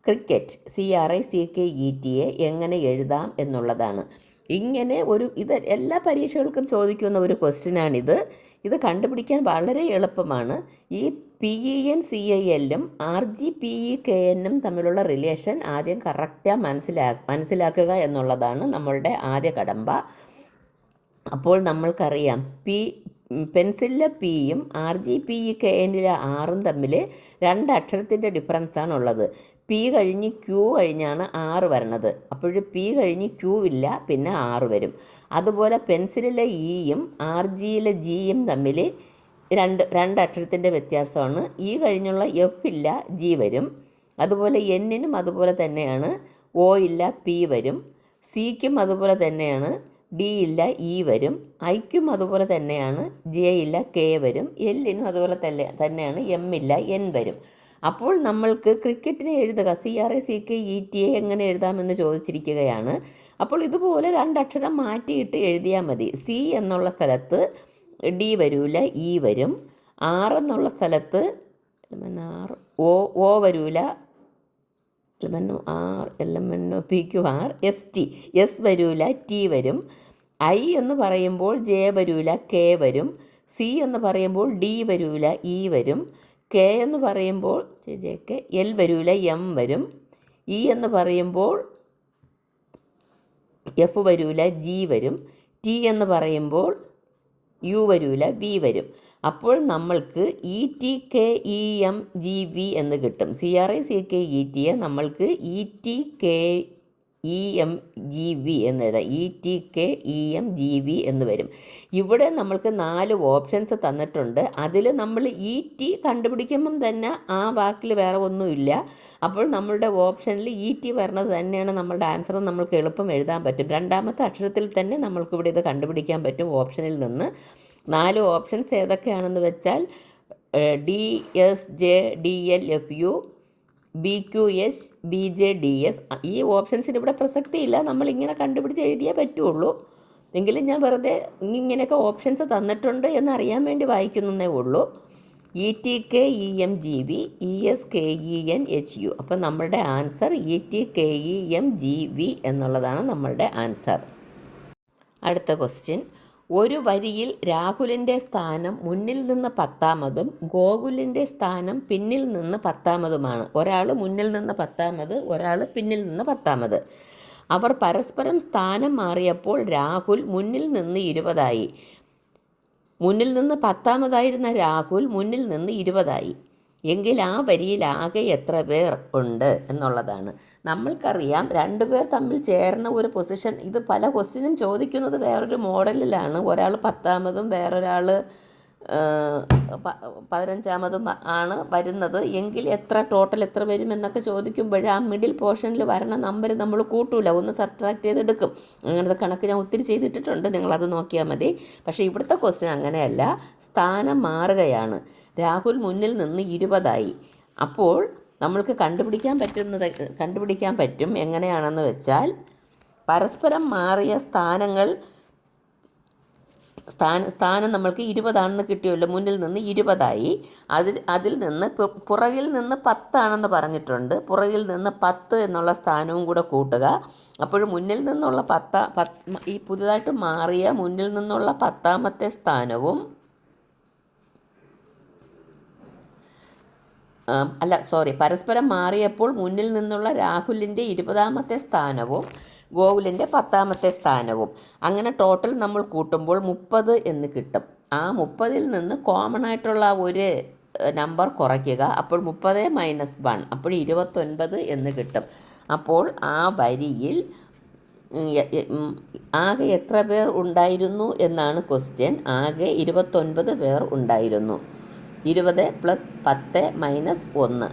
ക്രിക്കറ്റ് CRICKETA എങ്ങനെ എഴുതാം എന്നുള്ളതാണ്. ഇങ്ങനെ ഇത് എല്ലാ പരീക്ഷകൾക്കും ചോദിക്കുന്ന ഒരു ക്വസ്റ്റ്യനാണിത്. ഇത് കണ്ടുപിടിക്കാൻ വളരെ എളുപ്പമാണ്. ഈ PENCILും RGPEKNും തമ്മിലുള്ള റിലേഷൻ ആദ്യം കറക്റ്റായി മനസ്സിലാക്കുക എന്നുള്ളതാണ് നമ്മളുടെ ആദ്യ കടമ്പ. അപ്പോൾ നമ്മൾക്കറിയാം പെൻസിലിലെ പിയും RGPEKനിലെ ആറും തമ്മിൽ 2 അക്ഷരത്തിൻ്റെ ഡിഫറൻസാണ് ഉള്ളത്. പി കഴിഞ്ഞ് ക്യൂ കഴിഞ്ഞാണ് ആറ് വരണത്. അപ്പോൾ പി കഴിഞ്ഞ് ക്യൂ ഇല്ല, പിന്നെ ആറ് വരും. അതുപോലെ പെൻസിലിലെ ഇയും RGയിലെ ജിയും തമ്മിൽ 2 അക്ഷരത്തിൻ്റെ വ്യത്യാസമാണ്. ഇ കഴിഞ്ഞുള്ള എഫ് ഇല്ല, ജി വരും. അതുപോലെ എന്നിനും അതുപോലെ തന്നെയാണ്, ഒ ഇല്ല പി വരും. സിക്കും അതുപോലെ തന്നെയാണ്, ഡി ഇല്ല ഇ വരും. ഐക്കും അതുപോലെ തന്നെയാണ്, ജെ ഇല്ല കെ വരും. എല്ലിനും അതുപോലെ തന്നെയാണ്, എം ഇല്ല എൻ വരും. അപ്പോൾ നമ്മൾക്ക് ക്രിക്കറ്റിനെ എഴുതുക, CRACKETA എങ്ങനെ എഴുതാമെന്ന് ചോദിച്ചിരിക്കുകയാണ്. അപ്പോൾ ഇതുപോലെ രണ്ടക്ഷരം മാറ്റിയിട്ട് എഴുതിയാൽ മതി. സി എന്നുള്ള സ്ഥലത്ത് ഡി വരൂല, ഇ വരും. ആർ എന്നുള്ള സ്ഥലത്ത് ഒ വരൂല, LMNOPQR ST എസ് വരൂല, ടി വരും. ഐ എന്ന് പറയുമ്പോൾ ജെ വരൂല, കെ വരും. സി എന്ന് പറയുമ്പോൾ ഡി വരൂല, ഇ വരും. കെ എന്ന് പറയുമ്പോൾ എൽ വരൂല, എം വരും. ഇ എന്ന് പറയുമ്പോൾ എഫ് വരൂല, ജി വരും. ടി എന്ന് പറയുമ്പോൾ യു വരൂല, വി വരും. അപ്പോൾ നമ്മൾക്ക് ETKEMGV എന്ന് കിട്ടും. CRACKETA നമ്മൾക്ക് ETKEMGV എന്ന് എഴുതാം. ETKEMGV എന്ന് വരും. ഇവിടെ നമ്മൾക്ക് 4 ഓപ്ഷൻസ് തന്നിട്ടുണ്ട്. അതിൽ നമ്മൾ ET കണ്ടുപിടിക്കുമ്പം തന്നെ ആ വാക്കിൽ വേറെ ഒന്നുമില്ല. അപ്പോൾ നമ്മളുടെ ഓപ്ഷനിൽ ET വരുന്നത് തന്നെയാണ് നമ്മളുടെ ആൻസർ. നമ്മൾക്ക് എളുപ്പം എഴുതാൻ പറ്റും. രണ്ടാമത്തെ അക്ഷരത്തിൽ തന്നെ നമ്മൾക്കിവിടെ ഇത് കണ്ടുപിടിക്കാൻ പറ്റും ഓപ്ഷനിൽ നിന്ന്. 4 ഓപ്ഷൻസ് ഏതൊക്കെയാണെന്ന് വെച്ചാൽ DSJDLFU BQH BJDS. ഈ ഓപ്ഷൻസിന് ഇവിടെ പ്രസക്തിയില്ല, നമ്മളിങ്ങനെ കണ്ടുപിടിച്ച് എഴുതിയേ പറ്റുള്ളൂ. എങ്കിലും ഞാൻ വെറുതെ ഇങ്ങനെയൊക്കെ ഓപ്ഷൻസ് തന്നിട്ടുണ്ട് എന്നറിയാൻ വേണ്ടി വായിക്കുന്നതേ ഉള്ളൂ. ETKEMGV ESKENHU. അപ്പം നമ്മളുടെ ആൻസർ ETKEMGV എന്നുള്ളതാണ് നമ്മളുടെ ആൻസർ. അടുത്ത ക്വസ്റ്റ്യൻ. ഒരു വരിയിൽ രാഹുലിൻ്റെ സ്ഥാനം മുന്നിൽ നിന്ന് 10-മതും ഗോകുലിൻ്റെ സ്ഥാനം പിന്നിൽ നിന്ന് 10-മതുമാണ്. ഒരാൾ മുന്നിൽ നിന്ന് 10-മത്, ഒരാൾ പിന്നിൽ നിന്ന് 10-മത്. അവർ പരസ്പരം സ്ഥാനം മാറിയപ്പോൾ രാഹുൽ മുന്നിൽ നിന്ന് 20ആയി. മുന്നിൽ നിന്ന് 10-മതായിരുന്ന രാഹുൽ മുന്നിൽ നിന്ന് 20ആയി. എങ്കിൽ ആ വരിയിൽ ആകെ എത്ര പേർ ഉണ്ട് എന്നുള്ളതാണ്. നമ്മൾക്കറിയാം 2 പേർ തമ്മിൽ ചേർന്ന ഒരു പൊസിഷൻ. ഇത് പല ക്വസ്റ്റ്യനും ചോദിക്കുന്നത് വേറൊരു മോഡലിലാണ്. ഒരാൾ 10-മതും വേറൊരാൾ 15-മതും ആണ് വരുന്നത്. എങ്കിൽ ടോട്ടൽ എത്ര വരും എന്നൊക്കെ ചോദിക്കുമ്പോൾ ആ മിഡിൽ പോർഷനിൽ വരണ നമ്പർ നമ്മൾ കൂട്ടൂല, ഒന്ന് സബ്ട്രാക്ട് ചെയ്തെടുക്കും. അങ്ങനത്തെ കണക്ക് ഞാൻ ഒത്തിരി ചെയ്തിട്ടുണ്ട്, നിങ്ങളത് നോക്കിയാൽ മതി. പക്ഷേ ഇവിടുത്തെ ക്വസ്റ്റ്യൻ അങ്ങനെയല്ല, സ്ഥാനം മാറുകയാണ്. രാഹുൽ മുന്നിൽ നിന്ന് 20ആയി. അപ്പോൾ നമ്മൾക്ക് കണ്ടുപിടിക്കാൻ പറ്റും. എങ്ങനെയാണെന്ന് വെച്ചാൽ പരസ്പരം മാറിയ സ്ഥാനം നമ്മൾക്ക് 20ആണെന്ന് കിട്ടിയല്ലോ. മുന്നിൽ നിന്ന് 20ആയി. അതിൽ നിന്ന് പുറകിൽ നിന്ന് 10 ആണെന്ന് പറഞ്ഞിട്ടുണ്ട്. പുറകിൽ നിന്ന് 10 എന്നുള്ള സ്ഥാനവും കൂടെ കൂട്ടുക. അപ്പോൾ മുന്നിൽ നിന്നുള്ള ഈ പുതുതായിട്ട് മാറിയ മുന്നിൽ നിന്നുള്ള 10-മത്തെ സ്ഥാനവും പരസ്പരം മാറിയപ്പോൾ മുന്നിൽ നിന്നുള്ള രാഹുലിൻ്റെ 20-മത്തെ സ്ഥാനവും ഗോകുലിൻ്റെ 10-മത്തെ സ്ഥാനവും, അങ്ങനെ ടോട്ടൽ നമ്മൾ കൂട്ടുമ്പോൾ 30 എന്ന് കിട്ടും. ആ 30-ൽ നിന്ന് കോമൺ ആയിട്ടുള്ള ഒരു നമ്പർ കുറയ്ക്കുക. അപ്പോൾ 30 - 1, അപ്പോൾ 29 എന്ന് കിട്ടും. അപ്പോൾ ആ വരിയിൽ ആകെ എത്ര പേർ ഉണ്ടായിരുന്നു എന്നാണ് ക്വസ്റ്റ്യൻ. ആകെ 29 പേർ ഉണ്ടായിരുന്നു. 20 + 10 - 1.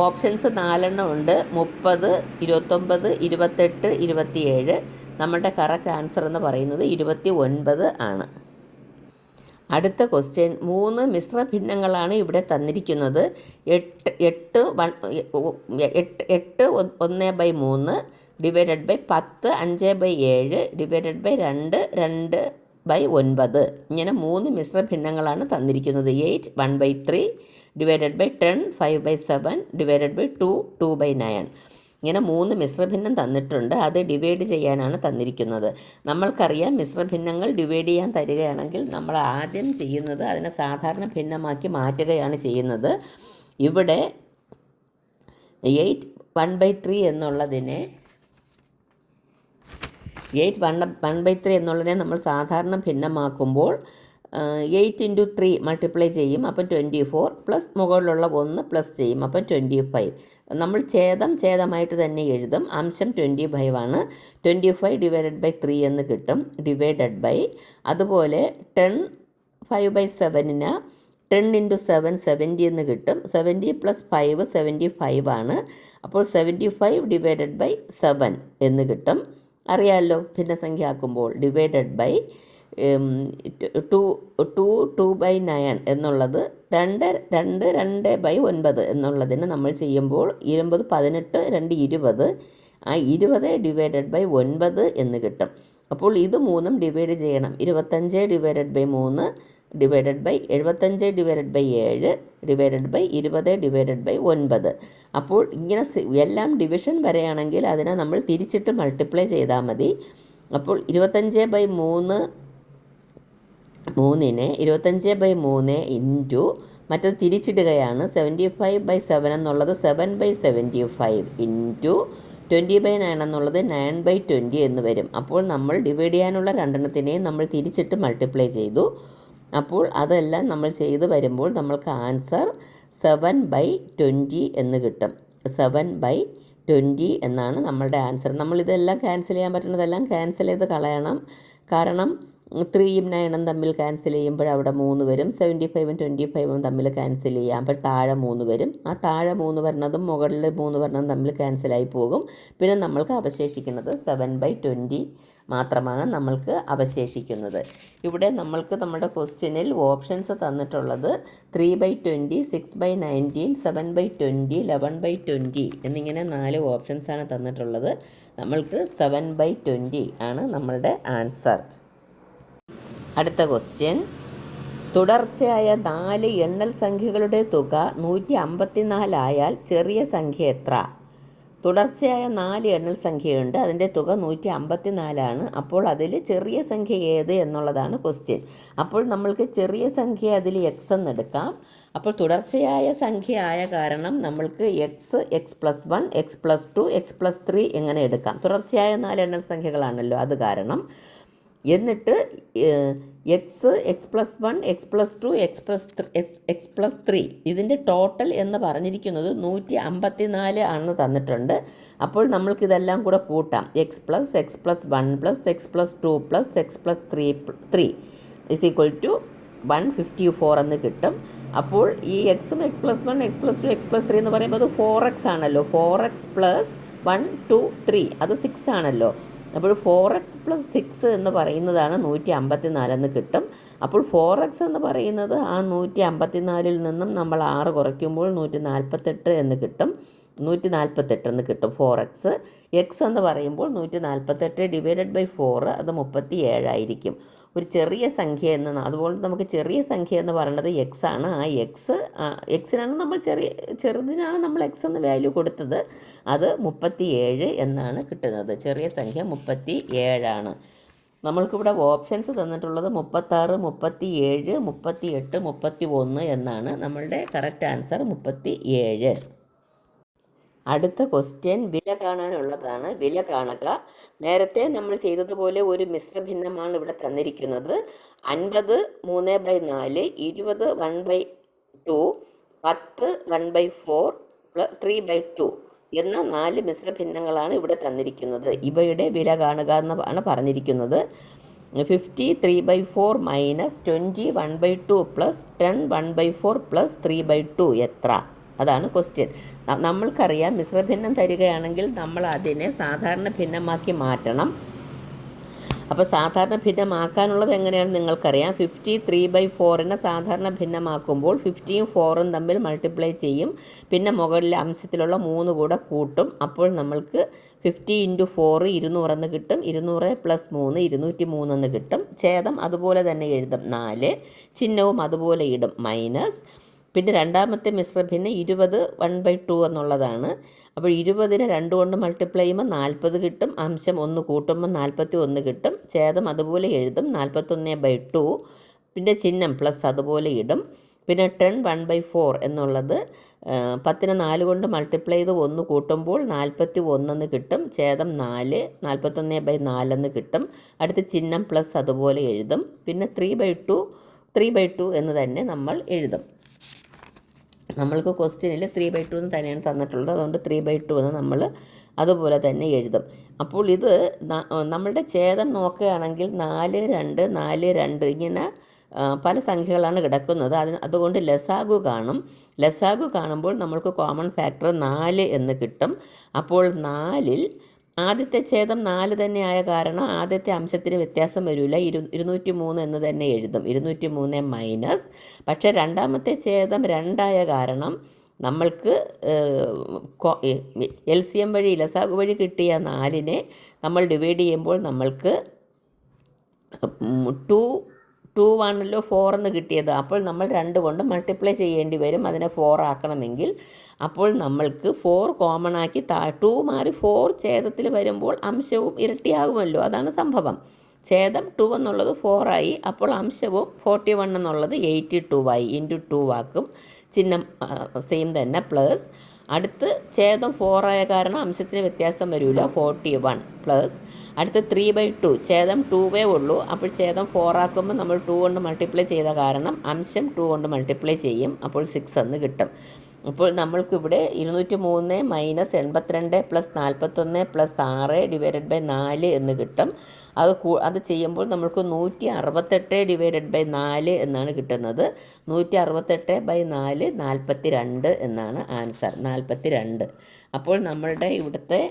ഓപ്ഷൻസ് 4 ഉണ്ട്: 30, 29, 28, 27. നമ്മളുടെ കറക്റ്റ് ആൻസർ എന്ന് പറയുന്നത് 29 ആണ്. അടുത്ത ക്വസ്റ്റ്യൻ. 3 മിശ്രഭിന്നങ്ങളാണ് ഇവിടെ തന്നിരിക്കുന്നത്. 8 1/3 ഡിവൈഡഡ് ബൈ 10 5/7 ഡിവൈഡഡ് ബൈ 2 2/9. ഇങ്ങനെ 3 മിശ്രഭിന്നങ്ങളാണ് തന്നിരിക്കുന്നത്. 8 1/3 ഡിവൈഡഡ് ബൈ 10 5/7 ഡിവൈഡഡ് ബൈ 2 2/9. ഇങ്ങനെ 3 മിശ്രഭിന്നം തന്നിട്ടുണ്ട്. അത് ഡിവൈഡ് ചെയ്യാനാണ് തന്നിരിക്കുന്നത്. നമ്മൾക്കറിയാം, മിശ്രഭിന്നങ്ങൾ ഡിവൈഡ് ചെയ്യാൻ തരികയാണെങ്കിൽ നമ്മൾ ആദ്യം ചെയ്യുന്നത് അതിനെ സാധാരണ ഭിന്നമാക്കി മാറ്റുകയാണ് ചെയ്യുന്നത്. ഇവിടെ 8 1/3 എന്നുള്ളതിനെ 1/3 എന്നുള്ളതിനെ നമ്മൾ സാധാരണ ഭിന്നമാക്കുമ്പോൾ 8 × 3 മൾട്ടിപ്ലൈ ചെയ്യും. അപ്പം 24 പ്ലസ് മുകളിലുള്ള 1 പ്ലസ് ചെയ്യും. അപ്പം 25. നമ്മൾ ഛേദമായിട്ട് തന്നെ എഴുതും. അംശം 25 ആണ്. 25 ഡിവൈഡഡ് ബൈ 3 എന്ന് കിട്ടും. ഡിവൈഡഡ് ബൈ, അതുപോലെ 10 5/7 10 ഇൻറ്റു 7 70 എന്ന് കിട്ടും. 70 പ്ലസ് 5 75 ആണ്. അപ്പോൾ 75 ഡിവൈഡഡ് ബൈ 7 എന്ന് കിട്ടും. അറിയാമല്ലോ ഭിന്നസംഖ്യ ആക്കുമ്പോൾ ഡിവൈഡഡ് ബൈ 2/9 എന്നുള്ളത് 2/9 എന്നുള്ളതിന് നമ്മൾ ചെയ്യുമ്പോൾ 20 18 2 20 ആ 20 ഡിവൈഡഡ് ബൈ 9 എന്ന് കിട്ടും. അപ്പോൾ ഇത് മൂന്നും ഡിവൈഡ് ചെയ്യണം. 25 divided by 3 divided by 75 divided by 7 divided by 20 divided by 9. അപ്പോൾ ഇങ്ങനെ എല്ലാം ഡിവിഷൻ വരെയാണെങ്കിൽ അതിനെ നമ്മൾ തിരിച്ചിട്ട് മൾട്ടിപ്ലൈ ചെയ്താൽ മതി. അപ്പോൾ 25/3 25/3 ഇൻറ്റു മറ്റത് തിരിച്ചിടുകയാണ് 75/7 എന്നുള്ളത് 7/75 ഇൻറ്റു 20/9 എന്നുള്ളത് 9/20 എന്ന് വരും. അപ്പോൾ നമ്മൾ ഡിവൈഡ് ചെയ്യാനുള്ള രണ്ടെണ്ണത്തിനെയും നമ്മൾ തിരിച്ചിട്ട് മൾട്ടിപ്ലൈ ചെയ്തു. അപ്പോൾ അതെല്ലാം നമ്മൾ ചെയ്ത് വരുമ്പോൾ നമ്മൾക്ക് ആൻസർ 7/20 എന്ന് കിട്ടും. 7/20 എന്നാണ് നമ്മളുടെ ആൻസർ. നമ്മളിതെല്ലാം ക്യാൻസൽ ചെയ്യാൻ പറ്റുന്നതെല്ലാം ക്യാൻസൽ ചെയ്ത് കളയണം. കാരണം 3ഉം 9ഉം തമ്മിൽ ക്യാൻസൽ ചെയ്യുമ്പോൾ അവിടെ 3 വരും. 75ഉം 25ഉം തമ്മിൽ ക്യാൻസൽ ചെയ്യാം. അപ്പോൾ താഴെ 3 വരും. ആ താഴെ 3 വരുന്നതും മുകളിൽ 3 വരുന്നതും തമ്മിൽ ക്യാൻസലായി പോകും. പിന്നെ നമ്മൾക്ക് അവശേഷിക്കുന്നത് 7/20 മാത്രമാണ് നമ്മൾക്ക് അവശേഷിക്കുന്നത്. ഇവിടെ നമ്മൾക്ക് നമ്മുടെ ക്വസ്റ്റ്യനിൽ ഓപ്ഷൻസ് തന്നിട്ടുള്ളത് 3/20, 6/19, 7/20, 11/20 എന്നിങ്ങനെ 4 ഓപ്ഷൻസാണ് തന്നിട്ടുള്ളത്. നമ്മൾക്ക് 7/20 ആണ് നമ്മളുടെ ആൻസർ. അടുത്ത ക്വസ്റ്റ്യൻ, തുടർച്ചയായ 4 എണ്ണൽ സംഖ്യകളുടെ തുക 154 ആയാൽ ചെറിയ സംഖ്യ എത്ര? തുടർച്ചയായ 4 എണ്ണൽ സംഖ്യയുണ്ട്, അതിൻ്റെ തുക 154 അപ്പോൾ അതിൽ ചെറിയ സംഖ്യ ഏത് എന്നുള്ളതാണ് ക്വസ്റ്റ്യൻ. അപ്പോൾ നമ്മൾക്ക് ചെറിയ സംഖ്യ അതിൽ എക്സ് എന്നെടുക്കാം. അപ്പോൾ തുടർച്ചയായ സംഖ്യ ആയ കാരണം നമ്മൾക്ക് x+1, x+2, x+3 എങ്ങനെ എടുക്കാം. തുടർച്ചയായ 4 എണ്ണൽ സംഖ്യകളാണല്ലോ, അത് കാരണം. എന്നിട്ട് x+1, x+2, x+3 ഇതിൻ്റെ ടോട്ടൽ എന്ന് പറഞ്ഞിരിക്കുന്നത് 154 ആണ് തന്നിട്ടുണ്ട്. അപ്പോൾ നമ്മൾക്കിതെല്ലാം കൂടെ കൂട്ടാം. x+1 + x+2 + x+3 = 154 എന്ന് കിട്ടും. അപ്പോൾ ഈ എക്സും x+1, x+2, x+3 എന്ന് പറയുമ്പോൾ അത് 4x ആണല്ലോ. 4x + 1, 2, 3 അത് 6 ആണല്ലോ. അപ്പോൾ 4x + 6 എന്ന് പറയുന്നതാണ് 154 എന്ന് കിട്ടും. അപ്പോൾ 4x എന്ന് പറയുന്നത് ആ 154 നിന്നും നമ്മൾ 6 കുറയ്ക്കുമ്പോൾ 148 എന്ന് കിട്ടും. 148 എന്ന് കിട്ടും 4x. എക്സ് എന്ന് പറയുമ്പോൾ 148 ഡിവൈഡഡ് ബൈ 4 അത് 37 ആയിരിക്കും. ഒരു ചെറിയ സംഖ്യ അതുപോലെ നമുക്ക് ചെറിയ സംഖ്യ എന്ന് പറയുന്നത് എക്സ് ആണ്. ആ എക്സിനാണ് നമ്മൾ ചെറുതിനാണ് നമ്മൾ എക്സ് എന്ന് വാല്യൂ കൊടുത്തത്. അത് 37 എന്നാണ് കിട്ടുന്നത്. ചെറിയ സംഖ്യ 37 ആണ്. നമ്മൾക്കിവിടെ ഓപ്ഷൻസ് തന്നിട്ടുള്ളത് 36, 37, 38, 31 എന്നാണ്. നമ്മളുടെ കറക്റ്റ് ആൻസർ 37. അടുത്ത ക്വസ്റ്റ്യൻ വില കാണാനുള്ളതാണ്. വില കാണുക. നേരത്തെ നമ്മൾ ചെയ്തതുപോലെ ഒരു മിശ്രഭിന്നമാണ് ഇവിടെ തന്നിരിക്കുന്നത്. 50 3/4, 20 1/2, 10 1/4, 3/2 എന്ന 4 മിശ്രഭിന്നങ്ങളാണ് ഇവിടെ തന്നിരിക്കുന്നത്. ഇവയുടെ വില കാണുക എന്നാണ് പറഞ്ഞിരിക്കുന്നത്. 50 3/4 - 20 1/2 + 10 1/4 + 3/2 എത്ര? അതാണ് ക്വസ്റ്റ്യൻ. നമ്മൾക്കറിയാം മിശ്രഭിന്നം തരികയാണെങ്കിൽ നമ്മൾ അതിനെ സാധാരണ ഭിന്നമാക്കി മാറ്റണം. അപ്പോൾ സാധാരണ ഭിന്നമാക്കാനുള്ളത് എങ്ങനെയാണെന്ന് നിങ്ങൾക്കറിയാം. 50 3/4 സാധാരണ ഭിന്നമാക്കുമ്പോൾ 50ഉം 4ഉം തമ്മിൽ മൾട്ടിപ്ലൈ ചെയ്യും. പിന്നെ മുകളിലെ അംശത്തിലുള്ള 3 കൂടെ കൂട്ടും. അപ്പോൾ നമ്മൾക്ക് 50 × 4 200 എന്ന് കിട്ടും. 200 + 3 203 എന്ന് കിട്ടും. ഛേദം അതുപോലെ തന്നെ എഴുതും. 4 ചിഹ്നവും അതുപോലെ ഇടും മൈനസ്. പിന്നെ രണ്ടാമത്തെ മിശ്രഭിന്നം 20 1/2 എന്നുള്ളതാണ്. അപ്പോൾ 20നെ 2 കൊണ്ട് മൾട്ടിപ്ലൈ ചെയ്യുമ്പോൾ 40 കിട്ടും. അംശം 1 കൂട്ടുമ്പോൾ 41 കിട്ടും. ഛേദം അതുപോലെ എഴുതും 41/2. പിന്നെ ചിഹ്നം പ്ലസ് അതുപോലെ ഇടും. പിന്നെ 10 1/4 എന്നുള്ളത് 10നെ 4 കൊണ്ട് മൾട്ടിപ്ലൈ ചെയ്ത് 1 കൂട്ടുമ്പോൾ 41 എന്ന് കിട്ടും. ഛേദം 4 41/4 എന്ന് കിട്ടും. അടുത്ത ചിഹ്നം പ്ലസ് അതുപോലെ എഴുതും. പിന്നെ 3/2 എന്ന് തന്നെ നമ്മൾ എഴുതും. നമ്മൾക്ക് ക്വസ്റ്റ്യനിൽ 3/2 എന്ന് തന്നെയാണ് തന്നിട്ടുള്ളത്. അതുകൊണ്ട് 3/2 എന്ന് നമ്മൾ അതുപോലെ തന്നെ എഴുതും. അപ്പോൾ ഇത് നമ്മളുടെ ഛേദം നോക്കുകയാണെങ്കിൽ 4 2 4 2 ഇങ്ങനെ പല സംഖ്യകളാണ് കിടക്കുന്നത്. അതുകൊണ്ട് ലസാഗു കാണും. ലസാഗു കാണുമ്പോൾ നമ്മൾക്ക് കോമൺ ഫാക്ടർ 4 എന്ന് കിട്ടും. അപ്പോൾ 4-ൽ ആദ്യത്തെ ഛേദം 4 തന്നെ ആയ കാരണം ആദ്യത്തെ അംശത്തിന് വ്യത്യാസം വരില്ല. 203 എന്ന് തന്നെ എഴുതും. 203 മൈനസ്. പക്ഷേ രണ്ടാമത്തെ ഛേദം 2 ആയ കാരണം നമ്മൾക്ക് LCM വഴി ലസാഗു വഴി കിട്ടിയ 4-നെ നമ്മൾ ഡിവൈഡ് ചെയ്യുമ്പോൾ നമ്മൾക്ക് 2 ആണല്ലോ 4 എന്ന് കിട്ടിയത്. അപ്പോൾ നമ്മൾ 2 കൊണ്ട് മൾട്ടിപ്ലൈ ചെയ്യേണ്ടി വരും അതിനെ 4 ആക്കണമെങ്കിൽ. അപ്പോൾ നമ്മൾക്ക് 4 കോമൺ ആക്കി 2 മാറി 4 ഛേദത്തിൽ വരുമ്പോൾ അംശവും ഇരട്ടിയാകുമല്ലോ. അതാണ് സംഭവം. ഛേദം 2 എന്നുള്ളത് 4 ആയി. അപ്പോൾ അംശവും 41 എന്നുള്ളത് 82 ആയി. ഇൻറ്റു 2 ആക്കും. ചിഹ്നം സെയിം തന്നെ. പ്ലസ് അടുത്ത് ഛേദം 4 ആയ കാരണം അംശത്തിന് വ്യത്യാസം വരില്ല. 41 പ്ലസ് അടുത്ത് 3/2 ഛേദം 2 ഉള്ളൂ. അപ്പോൾ ഛേദം 4 ആക്കുമ്പോൾ നമ്മൾ 2 കൊണ്ട് മൾട്ടിപ്ലൈ ചെയ്ത കാരണം അംശം 2 കൊണ്ട് മൾട്ടിപ്ലൈ ചെയ്യും. അപ്പോൾ 6 എന്ന് കിട്ടും. അപ്പോൾ നമ്മൾക്കിവിടെ 203 minus 82 plus 41 plus 6 divided by 4 എന്ന് കിട്ടും. അത് ചെയ്യുമ്പോൾ നമ്മൾക്ക് 168 ഡിവൈഡഡ് ബൈ 4 എന്നാണ് കിട്ടുന്നത്. 168/4 42 എന്നാണ് ആൻസർ. 42. അപ്പോൾ നമ്മളുടെ ഇവിടുത്തെ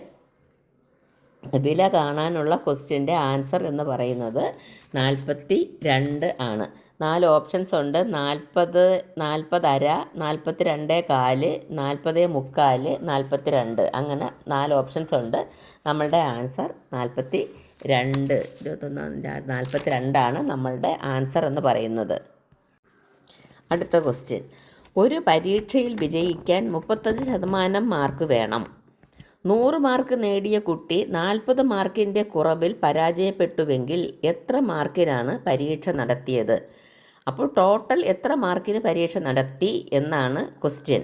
വില കാണാനുള്ള ക്വസ്റ്റ്യൻ്റെ ആൻസർ എന്ന് പറയുന്നത് 42 ആണ്. 4 ഓപ്ഷൻസ് ഉണ്ട്. 40, 40.5, 42.4, 40.75, 42. അങ്ങനെ 4 ഓപ്ഷൻസ് ഉണ്ട്. നമ്മളുടെ ആൻസർ 42. 42 ആണ് നമ്മളുടെ ആൻസർ എന്ന് പറയുന്നത്. അടുത്ത ക്വസ്റ്റ്യൻ. ഒരു പരീക്ഷയിൽ വിജയിക്കാൻ 35% മാർക്ക് വേണം. 100 മാർക്ക് നേടിയ കുട്ടി 40 മാർക്കിൻ്റെ കുറവിൽ പരാജയപ്പെട്ടുവെങ്കിൽ എത്ര മാർക്കിനാണ് പരീക്ഷ നടത്തിയത്? അപ്പോൾ ടോട്ടൽ എത്ര മാർക്കിന് പരീക്ഷ നടത്തി എന്നാണ് ക്വസ്റ്റ്യൻ.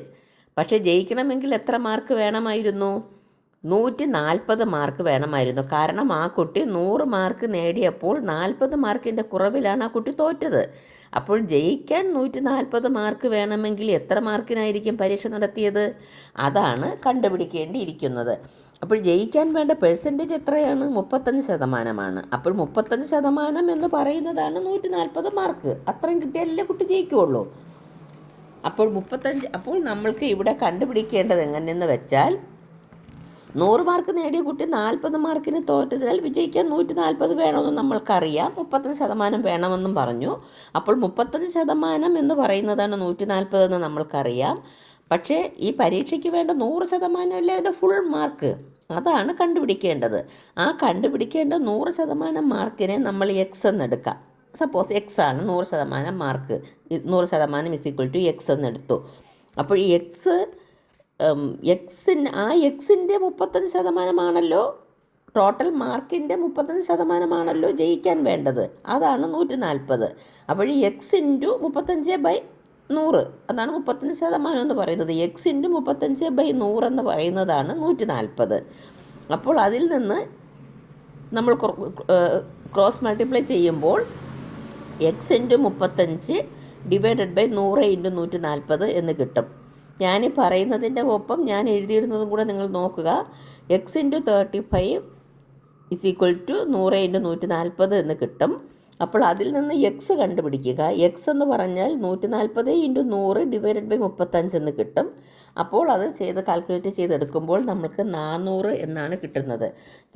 പക്ഷേ ജയിക്കണമെങ്കിൽ എത്ര മാർക്ക് വേണമായിരുന്നു? 140 മാർക്ക് വേണമായിരുന്നു. കാരണം ആ കുട്ടി 100 മാർക്ക് നേടിയപ്പോൾ 40 മാർക്കിൻ്റെ കുറവിലാണ് ആ കുട്ടി തോറ്റത്. അപ്പോൾ ജയിക്കാൻ 140 മാർക്ക് വേണമെങ്കിൽ എത്ര മാർക്കിനായിരിക്കും പരീക്ഷ നടത്തിയത്? അതാണ് കണ്ടുപിടിക്കേണ്ടിയിരിക്കുന്നത്. അപ്പോൾ ജയിക്കാൻ വേണ്ട പെർസെൻറ്റേജ് എത്രയാണ്? 35%. അപ്പോൾ 35% എന്ന് പറയുന്നതാണ് 140 മാർക്ക്. അത്രയും കിട്ടിയാലല്ലേ കുട്ടി ജയിക്കുകയുള്ളൂ. അപ്പോൾ അപ്പോൾ നമ്മൾക്ക് ഇവിടെ കണ്ടുപിടിക്കേണ്ടത് എങ്ങനെയെന്ന് വെച്ചാൽ 100 മാർക്ക് നേടിയ കുട്ടി 40 മാർക്കിന് തോറ്റതിനാൽ വിജയിക്കാൻ 140 വേണമെന്ന് നമ്മൾക്കറിയാം. 35% വേണമെന്നും പറഞ്ഞു. അപ്പോൾ 35% എന്ന് പറയുന്നതാണ് 140 എന്ന് നമ്മൾക്കറിയാം. പക്ഷേ ഈ പരീക്ഷയ്ക്ക് വേണ്ട 100% അല്ലേ അതിൻ്റെ ഫുൾ മാർക്ക്. അതാണ് കണ്ടുപിടിക്കേണ്ടത്. ആ കണ്ടുപിടിക്കേണ്ട 100% മാർക്കിനെ നമ്മൾ എക്സ് എന്നെടുക്കാം. സപ്പോസ് എക്സ് ആണ് 100% മാർക്ക്. 100% = എക്സ് എന്നെടുത്തു. അപ്പോൾ ഈ എക്സിൻ്റെ 35%ആണല്ലോ ടോട്ടൽ മാർക്കിൻ്റെ 35%ആണല്ലോ ജയിക്കാൻ വേണ്ടത്. അതാണ് 140. അപ്പോൾ ഈ എക്സ് ഇൻറ്റു 35/100 അതാണ് 35% എന്ന് പറയുന്നത്. എക്സ് ഇൻറ്റു 35/100 എന്ന് പറയുന്നതാണ് 140. അപ്പോൾ അതിൽ നിന്ന് നമ്മൾ ക്രോസ് മൾട്ടിപ്ലൈ ചെയ്യുമ്പോൾ x into 35 divided by 100 into 140 എന്ന് കിട്ടും. ഞാൻ പറയുന്നതിൻ്റെ ഒപ്പം ഞാൻ എഴുതിയിടുന്നതും കൂടെ നിങ്ങൾ നോക്കുക. എക്സ് ഇൻറ്റു 35 = 100 ഇൻറ്റു 140 എന്ന് കിട്ടും. അപ്പോൾ അതിൽ നിന്ന് എക്സ് കണ്ടുപിടിക്കുക. എക്സ് എന്ന് പറഞ്ഞാൽ 140 ഇൻറ്റു 100 ഡിവൈഡഡ് ബൈ 35 എന്ന് കിട്ടും. അപ്പോൾ അത് കാൽക്കുലേറ്റ് ചെയ്തെടുക്കുമ്പോൾ നമുക്ക് 400 എന്നാണ് കിട്ടുന്നത്.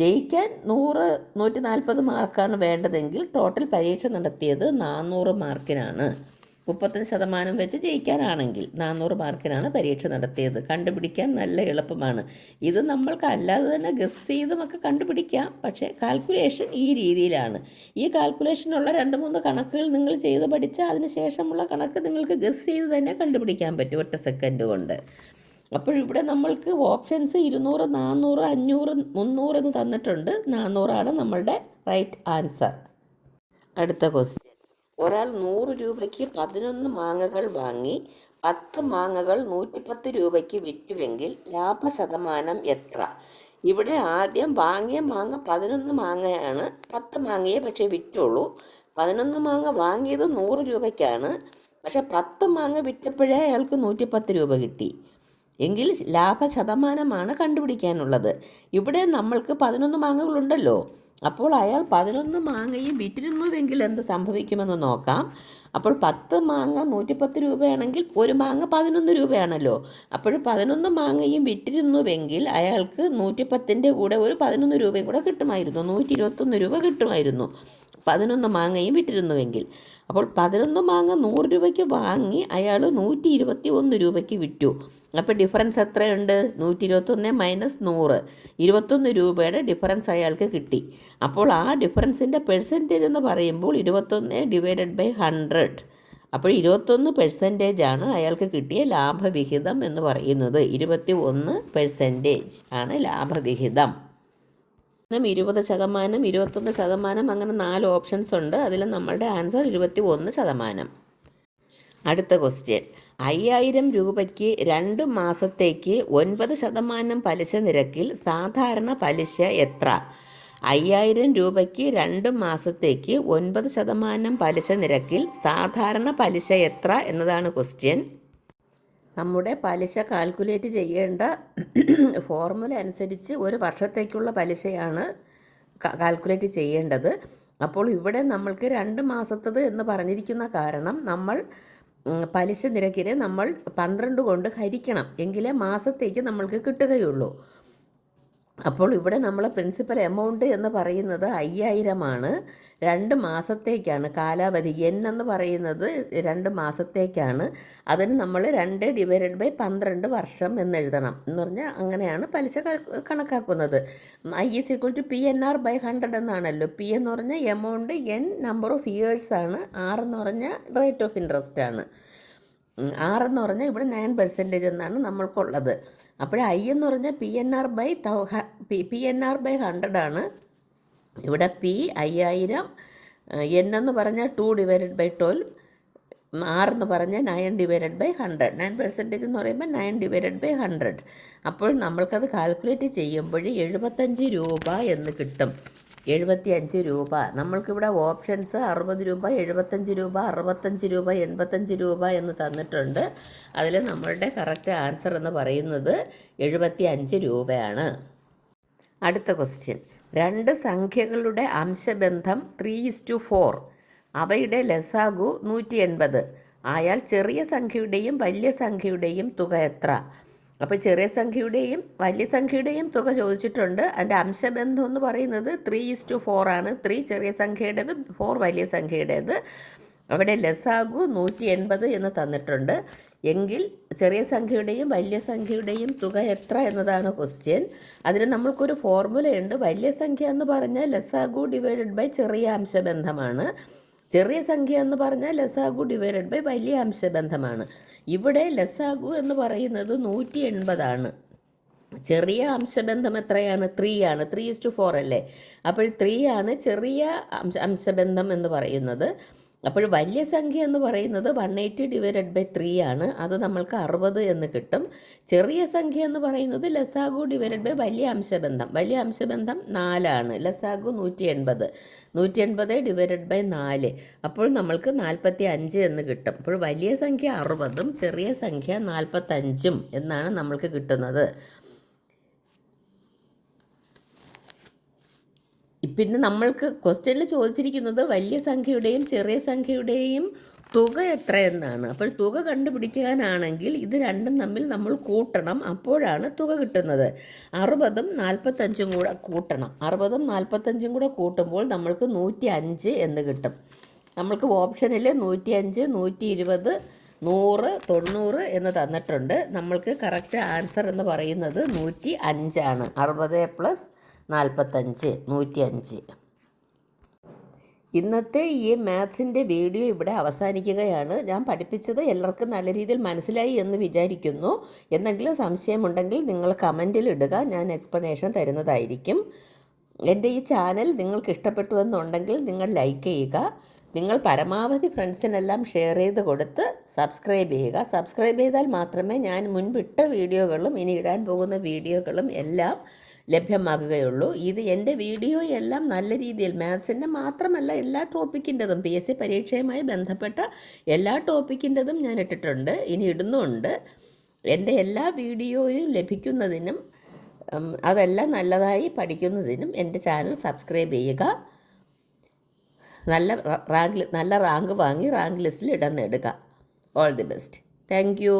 ജയിക്കാൻ 140 മാർക്കാണ് വേണ്ടതെങ്കിൽ ടോട്ടൽ പരീക്ഷ നടത്തിയത് 400 മാർക്കിനാണ്. 35% വെച്ച് ജയിക്കാനാണെങ്കിൽ 400 മാർക്കിനാണ് പരീക്ഷ നടത്തിയത്. കണ്ടുപിടിക്കാൻ നല്ല എളുപ്പമാണ്. ഇത് നമ്മൾക്ക് അല്ലാതെ തന്നെ ഗസ് ചെയ്തുമൊക്കെ കണ്ടുപിടിക്കാം. പക്ഷേ കാൽക്കുലേഷൻ ഈ രീതിയിലാണ്. ഈ കാൽക്കുലേഷനുള്ള 2-3 കണക്കുകൾ നിങ്ങൾ ചെയ്ത് പഠിച്ചാൽ അതിന് ശേഷമുള്ള കണക്ക് നിങ്ങൾക്ക് ഗസ് ചെയ്ത് തന്നെ കണ്ടുപിടിക്കാൻ പറ്റും 1 സെക്കൻഡ് കൊണ്ട്. അപ്പോഴിവിടെ നമ്മൾക്ക് ഓപ്ഷൻസ് 200, 400, 500, 300 എന്ന് തന്നിട്ടുണ്ട്. 400 ആണ് നമ്മളുടെ റൈറ്റ് ആൻസർ. അടുത്ത ക്വസ്റ്റ്യൻ. ഒരാൾ 100 രൂപയ്ക്ക് 11 മാങ്ങകൾ വാങ്ങി 10 മാങ്ങകൾ 110 രൂപയ്ക്ക് വിറ്റുവെങ്കിൽ ലാഭശതമാനം എത്ര? ഇവിടെ ആദ്യം വാങ്ങിയ മാങ്ങ 11 മാങ്ങയാണ്. 10 മാങ്ങയെ പക്ഷേ വിറ്റുള്ളൂ. 11 മാങ്ങ വാങ്ങിയത് 100 രൂപയ്ക്കാണ്. പക്ഷേ 10 മാങ്ങ വിറ്റപ്പോഴേ അയാൾക്ക് 110 രൂപ കിട്ടി. എങ്കിൽ ലാഭശതമാനമാണ് കണ്ടുപിടിക്കാനുള്ളത്. ഇവിടെ നമ്മൾക്ക് 11 മാങ്ങകളുണ്ടല്ലോ. അപ്പോൾ അയാൾ 11 മാങ്ങയും വിറ്റിരുന്നുവെങ്കിൽ എന്ത് സംഭവിക്കുമെന്ന് നോക്കാം. അപ്പോൾ 10 മാങ്ങ 110 രൂപയാണെങ്കിൽ ഒരു മാങ്ങ 11 രൂപയാണല്ലോ. അപ്പോൾ 11 മാങ്ങയും വിറ്റിരുന്നുവെങ്കിൽ അയാൾക്ക് 110ൻ്റെ കൂടെ ഒരു 11 രൂപയും കൂടെ കിട്ടുമായിരുന്നു. 121 രൂപ കിട്ടുമായിരുന്നു 11 മാങ്ങയും വിറ്റിരുന്നുവെങ്കിൽ. അപ്പോൾ 11 മാങ്ങ 100 രൂപയ്ക്ക് വാങ്ങി അയാൾ 121 രൂപയ്ക്ക് വിറ്റു. അപ്പോൾ ഡിഫറൻസ് എത്രയുണ്ട്? 121 മൈനസ് 100, 21 രൂപയുടെ ഡിഫറൻസ് അയാൾക്ക് കിട്ടി. അപ്പോൾ ആ ഡിഫറൻസിൻ്റെ പെർസെൻറ്റേജ് എന്ന് പറയുമ്പോൾ 21 ഡിവൈഡഡ് ബൈ 100. അപ്പോൾ 21% അയാൾക്ക് കിട്ടിയ ലാഭവിഹിതം എന്ന് പറയുന്നത്. 21% ആണ് ലാഭവിഹിതം. 20%, 21%, അങ്ങനെ 4 ഓപ്ഷൻസ് ഉണ്ട്. അതിൽ നമ്മളുടെ ആൻസർ 21%. അടുത്ത ക്വസ്റ്റ്യൻ. 5000 രൂപയ്ക്ക് 2 മാസത്തേക്ക് 9% പലിശ നിരക്കിൽ സാധാരണ പലിശ എത്ര? 5000 രൂപയ്ക്ക് 2 മാസത്തേക്ക് 9% പലിശ നിരക്കിൽ സാധാരണ പലിശ എത്ര എന്നതാണ് ക്വസ്റ്റ്യൻ. നമ്മുടെ പലിശ കാൽക്കുലേറ്റ് ചെയ്യേണ്ട ഫോർമുല അനുസരിച്ച് ഒരു വർഷത്തേക്കുള്ള പലിശയാണ് കാൽക്കുലേറ്റ് ചെയ്യേണ്ടത്. അപ്പോൾ ഇവിടെ നമ്മൾക്ക് 2 മാസത്തത് എന്ന് പറഞ്ഞിരിക്കുന്ന കാരണം നമ്മൾ പലിശ നിരക്കിനെ നമ്മൾ 12 കൊണ്ട് ഹരിക്കണം, എങ്കിലേ മാസത്തേക്ക് നമ്മൾക്ക് കിട്ടുകയുള്ളൂ. അപ്പോൾ ഇവിടെ നമ്മൾ പ്രിൻസിപ്പൽ എമൗണ്ട് എന്ന് പറയുന്നത് 5000 ആണ്. 2 മാസത്തേക്കാണ് കാലാവധി. എന്ന് പറയുന്നത് 2 മാസത്തേക്കാണ്. അതിന് നമ്മൾ 2 ഡിവൈഡഡ് ബൈ 12 വർഷം എന്നെഴുതണം. എന്ന് പറഞ്ഞാൽ അങ്ങനെയാണ് പലിശ കണക്കാക്കുന്നത്. I=PNR/100 എന്നാണല്ലോ. P എന്ന് പറഞ്ഞാൽ amount, N number of years ആണ്, R എന്ന് പറഞ്ഞാൽ റേറ്റ് ഓഫ് ഇൻട്രസ്റ്റ് ആണ്. R എന്ന് പറഞ്ഞാൽ ഇവിടെ 9% എന്നാണ് നമ്മൾക്കുള്ളത്. അപ്പോൾ I എന്ന് പറഞ്ഞാൽ PNR/100 ആണ്. ഇവിടെ P 5000, N എന്ന് പറഞ്ഞാൽ 2 ഡിവൈഡഡ് ബൈ 12, R എന്ന് പറഞ്ഞാൽ 9 ഡിവൈഡഡ് ബൈ 100. 9% എന്ന് പറയുമ്പോൾ 9 ഡിവൈഡഡ് ബൈ 100. അപ്പോൾ നമ്മൾക്കത് കാൽക്കുലേറ്റ് ചെയ്യുമ്പോൾ 75 രൂപ എന്ന് കിട്ടും. 75 രൂപ. നമ്മൾക്കിവിടെ ഓപ്ഷൻസ് 60 രൂപ, 75 രൂപ, 65 രൂപ, 85 രൂപ എന്ന് തന്നിട്ടുണ്ട്. അതിൽ നമ്മളുടെ കറക്റ്റ് ആൻസർ എന്ന് പറയുന്നത് 75 രൂപയാണ്. അടുത്ത ക്വസ്റ്റ്യൻ. 2 സംഖ്യകളുടെ അംശബന്ധം 3:4. അവയുടെ ലസാഗു 180 ആയാൽ ചെറിയ സംഖ്യയുടെയും വലിയ സംഖ്യയുടെയും തുക എത്ര? അപ്പോൾ ചെറിയ സംഖ്യയുടെയും വലിയ സംഖ്യയുടെയും തുക ചോദിച്ചിട്ടുണ്ട്. അതിൻ്റെ അംശബന്ധം എന്ന് പറയുന്നത് 3:4 ആണ്. 3 ചെറിയ സംഖ്യയുടേത്, 4 വലിയ സംഖ്യയുടേത്. അവിടെ ലസാഗു 180 എന്ന് തന്നിട്ടുണ്ട്. എങ്കിൽ ചെറിയ സംഖ്യയുടെയും വലിയ സംഖ്യയുടെയും തുക എത്ര എന്നതാണ് ക്വസ്റ്റ്യൻ. അതിന് നമ്മൾക്കൊരു ഫോർമുലയുണ്ട്. വലിയ സംഖ്യ എന്ന് പറഞ്ഞാൽ ലസാഗു ഡിവൈഡഡ് ബൈ ചെറിയ അംശബന്ധമാണ്. ചെറിയ സംഖ്യ എന്ന് പറഞ്ഞാൽ ലസാഗു ഡിവൈഡഡ് ബൈ വലിയ അംശബന്ധമാണ്. ഇവിടെ ലസാഗു എന്ന് പറയുന്നത് 180 ആണ്. ചെറിയ അംശബന്ധം എത്രയാണ്? 3 ആണ്. 3:4 അല്ലേ? അപ്പോൾ 3 ആണ് ചെറിയ അംശബന്ധം എന്ന് പറയുന്നത്. അപ്പോൾ വലിയ സംഖ്യ എന്ന് പറയുന്നത് 180 ഡിവൈഡഡ് ബൈ 3 ആണ്. അത് നമ്മൾക്ക് 60 എന്ന് കിട്ടും. ചെറിയ സംഖ്യ എന്ന് പറയുന്നത് ലസാഗു ഡിവൈഡഡ് ബൈ വലിയ അംശബന്ധം. വലിയ അംശബന്ധം 4 ആണ്. ലസാഗു 180. 180 ഡിവൈഡഡ് ബൈ 4. അപ്പോൾ നമ്മൾക്ക് 45 എന്ന് കിട്ടും. അപ്പോൾ വലിയ സംഖ്യ 60ഉം ചെറിയ സംഖ്യ 45ഉം എന്നാണ് നമ്മൾക്ക് കിട്ടുന്നത്. പിന്നെ നമ്മൾക്ക് ക്വസ്റ്റ്യനിൽ ചോദിച്ചിരിക്കുന്നത് വലിയ സംഖ്യയുടെയും ചെറിയ സംഖ്യയുടെയും തുക എത്രയെന്നാണ്. അപ്പോൾ തുക കണ്ടുപിടിക്കാനാണെങ്കിൽ ഇത് രണ്ടും തമ്മിൽ നമ്മൾ കൂട്ടണം. അപ്പോഴാണ് തുക കിട്ടുന്നത്. 60ഉം 45ഉം കൂടെ കൂട്ടണം. 60ഉം 45ഉം കൂടെ കൂട്ടുമ്പോൾ നമ്മൾക്ക് 105 എന്ന് കിട്ടും. നമ്മൾക്ക് ഓപ്ഷനിൽ 105, 120, 100, 90 എന്ന് തന്നിട്ടുണ്ട്. നമ്മൾക്ക് കറക്റ്റ് ആൻസർ എന്ന് പറയുന്നത് 105 ആണ്. 60 + 45, 105. ഇന്നത്തെ ഈ മാത്സിൻ്റെ വീഡിയോ ഇവിടെ അവസാനിക്കുകയാണ്. ഞാൻ പഠിപ്പിച്ചത് എല്ലാവർക്കും നല്ല രീതിയിൽ മനസ്സിലായി എന്ന് വിചാരിക്കുന്നു. എന്തെങ്കിലും സംശയമുണ്ടെങ്കിൽ നിങ്ങൾ കമൻറ്റിൽ ഇടുക, ഞാൻ എക്സ്പ്ലനേഷൻ തരുന്നതായിരിക്കും. എൻ്റെ ഈ ചാനൽ നിങ്ങൾക്ക് ഇഷ്ടപ്പെട്ടു എന്നുണ്ടെങ്കിൽ നിങ്ങൾ ലൈക്ക് ചെയ്യുക. നിങ്ങൾ പരമാവധി ഫ്രണ്ട്സിനെല്ലാം ഷെയർ ചെയ്ത് കൊടുത്ത് സബ്സ്ക്രൈബ് ചെയ്യുക. സബ്സ്ക്രൈബ് ചെയ്താൽ മാത്രമേ ഞാൻ മുൻപിട്ട വീഡിയോകളും ഇനി ഇടാൻ പോകുന്ന വീഡിയോകളും എല്ലാം ലഭ്യമാകുകയുള്ളൂ. ഇത് എൻ്റെ വീഡിയോ എല്ലാം നല്ല രീതിയിൽ മാത്സിൻ്റെ മാത്രമല്ല എല്ലാ ടോപ്പിക്കിൻ്റെതും PSC പരീക്ഷയുമായി ബന്ധപ്പെട്ട എല്ലാ ടോപ്പിക്കിൻ്റെതും ഞാൻ ഇട്ടിട്ടുണ്ട്, ഇനി ഇടുന്നുണ്ട്. എൻ്റെ എല്ലാ വീഡിയോയും ലഭിക്കുന്നതിനും അതെല്ലാം നല്ലതായി പഠിക്കുന്നതിനും എൻ്റെ ചാനൽ സബ്സ്ക്രൈബ് ചെയ്യുക. നല്ല റാങ്ക് വാങ്ങി റാങ്ക് ലിസ്റ്റിൽ ഇടം നേടുക. All the best. Thank you.